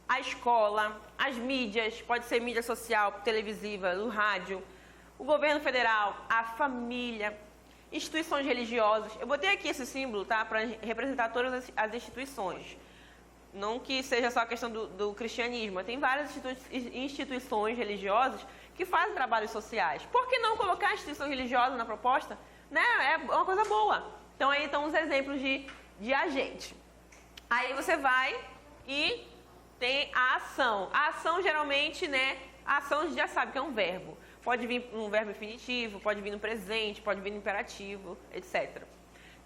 a escola, as mídias, pode ser mídia social, televisiva, no rádio, o governo federal, a família, instituições religiosas. Eu botei aqui esse símbolo, tá, para representar todas as instituições. Não que seja só a questão do cristianismo, tem várias instituições religiosas que fazem trabalhos sociais. Por que não colocar a instituição religiosa na proposta? Né? É uma coisa boa. Então aí estão os exemplos de agente. Aí você vai e tem a ação. A ação geralmente, né? A ação a gente já sabe que é um verbo. Pode vir um verbo infinitivo, pode vir no presente, pode vir no imperativo, etc.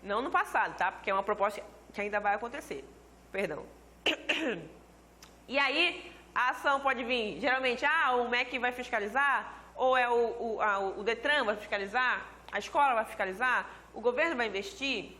Não no passado, tá? Porque é uma proposta que ainda vai acontecer. Perdão. E aí, a ação pode vir, geralmente, o MEC vai fiscalizar, ou é o Detran vai fiscalizar, a escola vai fiscalizar, o governo vai investir,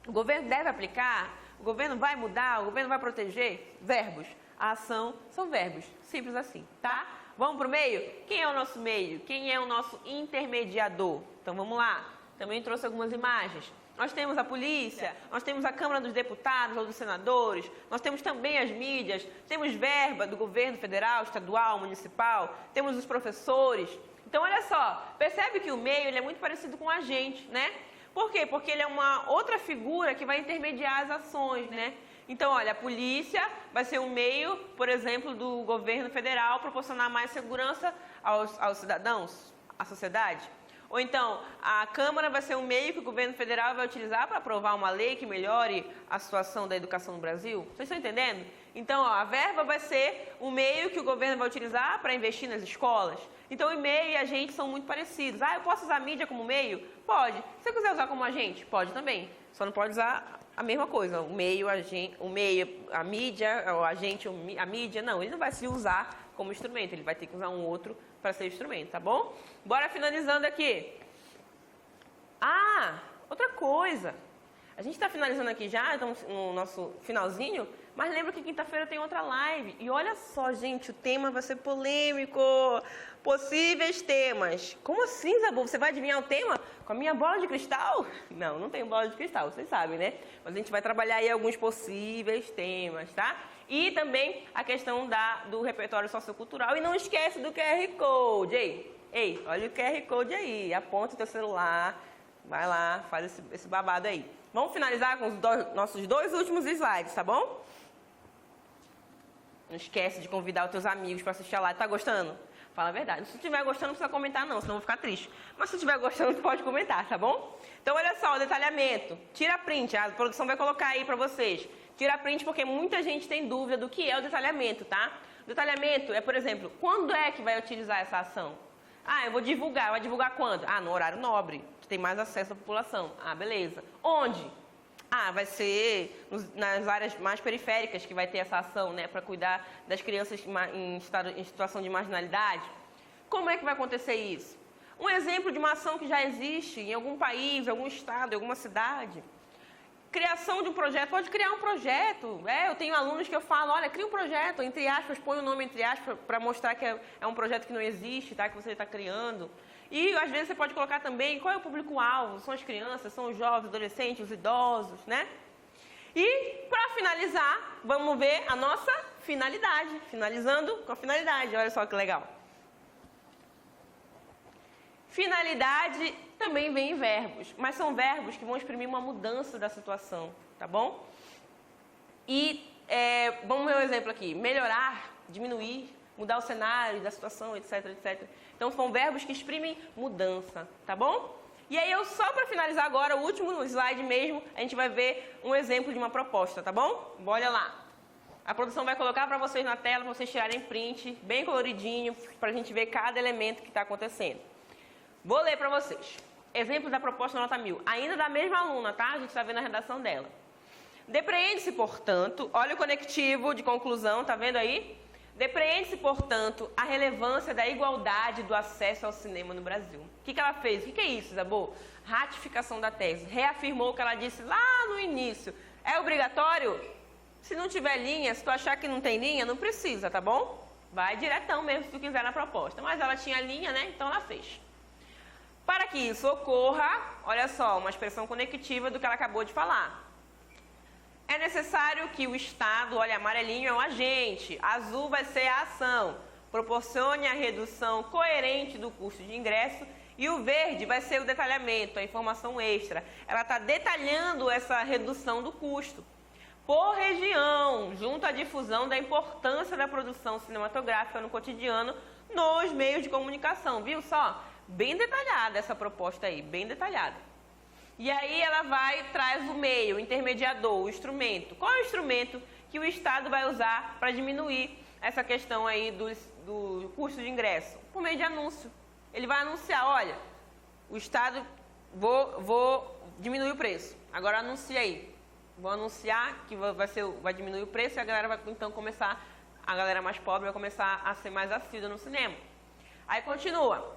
o governo deve aplicar, o governo vai mudar, o governo vai proteger. Verbos. A ação são verbos. Simples assim, tá? Vamos para o meio? Quem é o nosso meio? Quem é o nosso intermediador? Então vamos lá. Também trouxe algumas imagens. Nós temos a polícia, nós temos a Câmara dos Deputados ou dos Senadores, nós temos também as mídias, temos verba do governo federal, estadual, municipal, temos os professores. Então olha só, percebe que o meio ele é muito parecido com o agente, né? Por quê? Porque ele é uma outra figura que vai intermediar as ações, né? Então, olha, a polícia vai ser um meio, por exemplo, do governo federal proporcionar mais segurança aos cidadãos, à sociedade. Ou então, a Câmara vai ser um meio que o governo federal vai utilizar para aprovar uma lei que melhore a situação da educação no Brasil. Vocês estão entendendo? Então, a verba vai ser um meio que o governo vai utilizar para investir nas escolas. Então, o meio e a gente são muito parecidos. Eu posso usar a mídia como meio? Pode. Se você quiser usar como agente, pode também. Só não pode usar a mesma coisa. O meio, a mídia, o agente, a mídia. Não, ele não vai se usar como instrumento. Ele vai ter que usar um outro para ser instrumento, tá bom? Bora finalizando aqui. Outra coisa. A gente está finalizando aqui já, estamos no nosso finalzinho, mas lembra que quinta-feira tem outra live. E olha só, gente, o tema vai ser polêmico. Possíveis temas. Como assim, Zabu? Você vai adivinhar o tema com a minha bola de cristal? Não, não tenho bola de cristal, vocês sabem, né? Mas a gente vai trabalhar aí alguns possíveis temas, tá? E também a questão do repertório sociocultural. E não esquece do QR Code. Ei, olha o QR Code aí. Aponta o teu celular. Vai lá, faz esse babado aí. Vamos finalizar com os nossos 2 últimos slides, tá bom? Não esquece de convidar os teus amigos para assistir a live. Tá gostando? Fala a verdade. Se estiver gostando, não precisa comentar não, senão eu vou ficar triste. Mas se estiver gostando, pode comentar, tá bom? Então, olha só, o detalhamento. Tira print, a produção vai colocar aí para vocês. Tira print porque muita gente tem dúvida do que é o detalhamento, tá? O detalhamento é, por exemplo, quando é que vai utilizar essa ação? Eu vou divulgar. Vai divulgar quando? No horário nobre, que tem mais acesso à população. Beleza. Onde? Vai ser nas áreas mais periféricas que vai ter essa ação, né? Para cuidar das crianças em situação de marginalidade. Como é que vai acontecer isso? Um exemplo de uma ação que já existe em algum país, em algum estado, em alguma cidade. Criação de um projeto, pode criar um projeto. Eu tenho alunos que eu falo, olha, cria um projeto, entre aspas, põe o nome entre aspas para mostrar que é um projeto que não existe, tá? Que você está criando. E às vezes você pode colocar também qual é o público-alvo, são as crianças, são os jovens, adolescentes, os idosos, né? E para finalizar, vamos ver a nossa finalidade. Finalizando com a finalidade, olha só que legal. Finalidade também vem em verbos, mas são verbos que vão exprimir uma mudança da situação, tá bom? E vamos ver um exemplo aqui. Melhorar, diminuir, mudar o cenário da situação, etc, etc. Então, são verbos que exprimem mudança, tá bom? E aí, só para finalizar agora, o último slide mesmo, a gente vai ver um exemplo de uma proposta, tá bom? Olha lá. A produção vai colocar para vocês na tela, para vocês tirarem print, bem coloridinho, para a gente ver cada elemento que está acontecendo. Vou ler para vocês. Exemplo da proposta nota 1000. Ainda da mesma aluna, tá? A gente está vendo a redação dela. Depreende-se, portanto, olha o conectivo de conclusão, tá vendo aí? Depreende-se, portanto, a relevância da igualdade do acesso ao cinema no Brasil. O que ela fez? O que é isso, Isabô? Ratificação da tese. Reafirmou o que ela disse lá no início. É obrigatório? Se não tiver linha, se tu achar que não tem linha, não precisa, tá bom? Vai diretão mesmo se tu quiser na proposta. Mas ela tinha linha, né? Então ela fez. Para que isso ocorra, olha só, uma expressão conectiva do que ela acabou de falar. É necessário que o Estado, olha, amarelinho é um agente, azul vai ser a ação, proporcione a redução coerente do custo de ingresso e o verde vai ser o detalhamento, a informação extra. Ela está detalhando essa redução do custo. Por região, junto à difusão da importância da produção cinematográfica no cotidiano nos meios de comunicação, viu só? Bem detalhada essa proposta aí, bem detalhada. E aí ela traz o meio, o intermediador, o instrumento. Qual é o instrumento que o Estado vai usar para diminuir essa questão aí do custo de ingresso? Por meio de anúncio. Ele vai anunciar, olha, o Estado, vou diminuir o preço. Agora anuncia aí. Vou anunciar que vai diminuir o preço e a galera vai então começar, a galera mais pobre vai começar a ser mais assídua no cinema. Aí continua.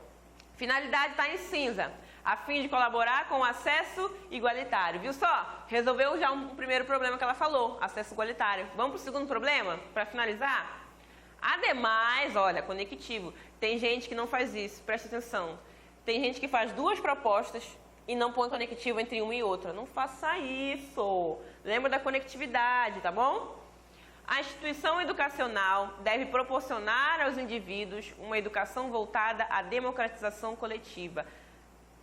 Finalidade está em cinza, a fim de colaborar com o acesso igualitário. Viu só? Resolveu já um primeiro problema que ela falou, acesso igualitário. Vamos para o segundo problema, para finalizar? Ademais, olha, conectivo, tem gente que não faz isso, presta atenção. Tem gente que faz duas propostas e não põe conectivo entre uma e outra. Não faça isso. Lembra da conectividade, tá bom? A instituição educacional deve proporcionar aos indivíduos uma educação voltada à democratização coletiva.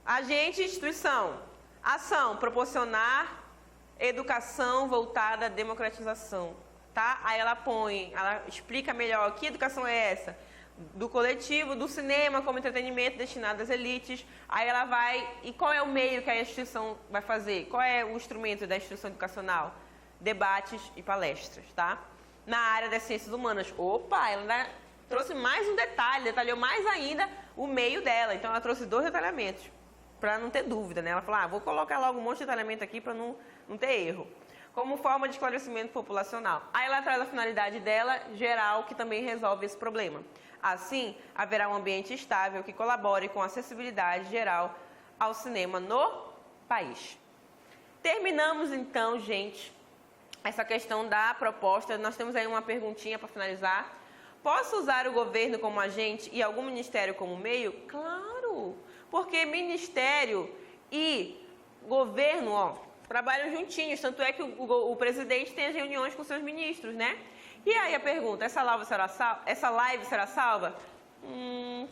Agente, instituição. Ação, proporcionar educação voltada à democratização. Tá? Aí ela explica melhor que educação é essa. Do coletivo, do cinema como entretenimento destinado às elites. Aí ela e qual é o meio que a instituição vai fazer? Qual é o instrumento da instituição educacional? Debates e palestras, tá? Na área das ciências humanas. Opa, ela ainda trouxe mais um detalhe, detalhou mais ainda o meio dela. Então ela trouxe 2 detalhamentos, para não ter dúvida, né? Ela falou, vou colocar logo um monte de detalhamento aqui para não ter erro. Como forma de esclarecimento populacional. Aí ela traz a finalidade dela, geral, que também resolve esse problema. Assim, haverá um ambiente estável que colabore com a acessibilidade geral ao cinema no país. Terminamos então, gente, essa questão da proposta. Nós temos aí uma perguntinha para finalizar. Posso usar o governo como agente e algum ministério como meio? Claro, porque ministério e governo, trabalham juntinhos, tanto é que o presidente tem as reuniões com seus ministros, né? E aí a pergunta, essa live será salva?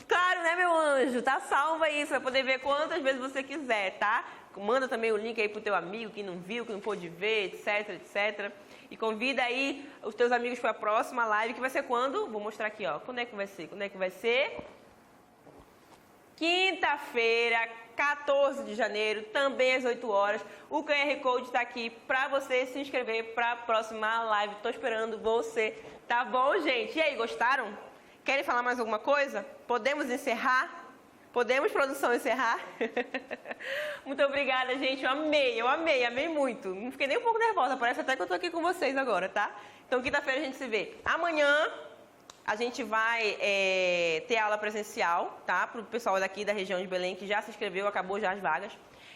Claro, né, meu anjo? Tá salva aí, você vai poder ver quantas vezes você quiser, tá? Manda também o link aí pro teu amigo que não viu, que não pôde ver, etc, etc. E convida aí os teus amigos para a próxima live, que vai ser quando? Vou mostrar aqui, Quando é que vai ser? Quando é que vai ser? Quinta-feira, 14 de janeiro, também às 8 horas. O QR Code está aqui para você se inscrever para a próxima live. Estou esperando você. Tá bom, gente? E aí, gostaram? Querem falar mais alguma coisa? Podemos encerrar? Podemos, produção, encerrar? Muito obrigada, gente. Eu amei muito. Não fiquei nem um pouco nervosa. Parece até que eu estou aqui com vocês agora, tá? Então, quinta-feira a gente se vê. Amanhã a gente vai ter aula presencial, tá? Para o pessoal daqui da região de Belém, que já se inscreveu, acabou já as vagas.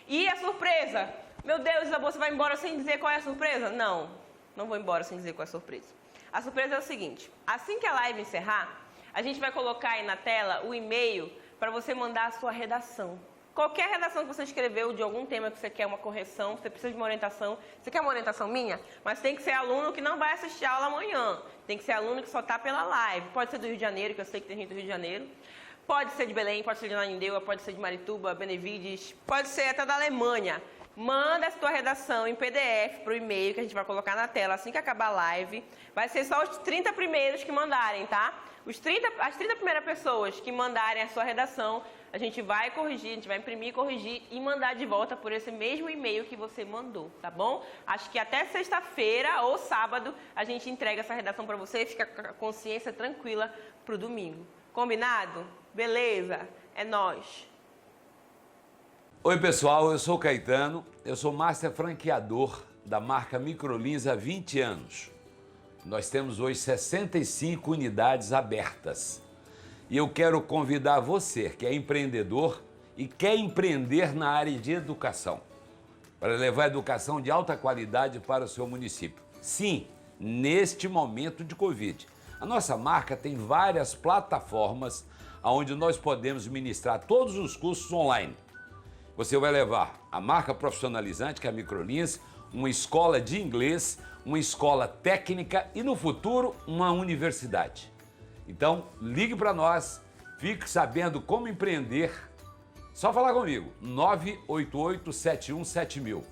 E a surpresa? Meu Deus, Isabô, você vai embora sem dizer qual é a surpresa? Não vou embora sem dizer qual é a surpresa. A surpresa é o seguinte, assim que a live encerrar, a gente vai colocar aí na tela o e-mail para você mandar a sua redação. Qualquer redação que você escreveu de algum tema que você quer uma correção, você precisa de uma orientação. Você quer uma orientação minha? Mas tem que ser aluno que não vai assistir a aula amanhã. Tem que ser aluno que só está pela live. Pode ser do Rio de Janeiro, que eu sei que tem gente do Rio de Janeiro. Pode ser de Belém, pode ser de Ananindeua, pode ser de Marituba, Benevides. Pode ser até da Alemanha. Manda a sua redação em PDF para o e-mail que a gente vai colocar na tela assim que acabar a live. Vai ser só os 30 primeiros que mandarem, tá? As 30 primeiras pessoas que mandarem a sua redação, a gente vai corrigir, a gente vai imprimir, corrigir e mandar de volta por esse mesmo e-mail que você mandou, tá bom? Acho que até sexta-feira ou sábado a gente entrega essa redação para você e fica com a consciência tranquila pro domingo. Combinado? Beleza? É nóis! Oi pessoal, eu sou o Caetano, eu sou master franqueador da marca Microlins há 20 anos. Nós temos hoje 65 unidades abertas. E eu quero convidar você que é empreendedor e quer empreender na área de educação, para levar educação de alta qualidade para o seu município. Sim, neste momento de Covid. A nossa marca tem várias plataformas onde nós podemos ministrar todos os cursos online. Você vai levar a marca profissionalizante, que é a Microlins, uma escola de inglês, uma escola técnica e, no futuro, uma universidade. Então, ligue para nós, fique sabendo como empreender. Só falar comigo, 988-717000.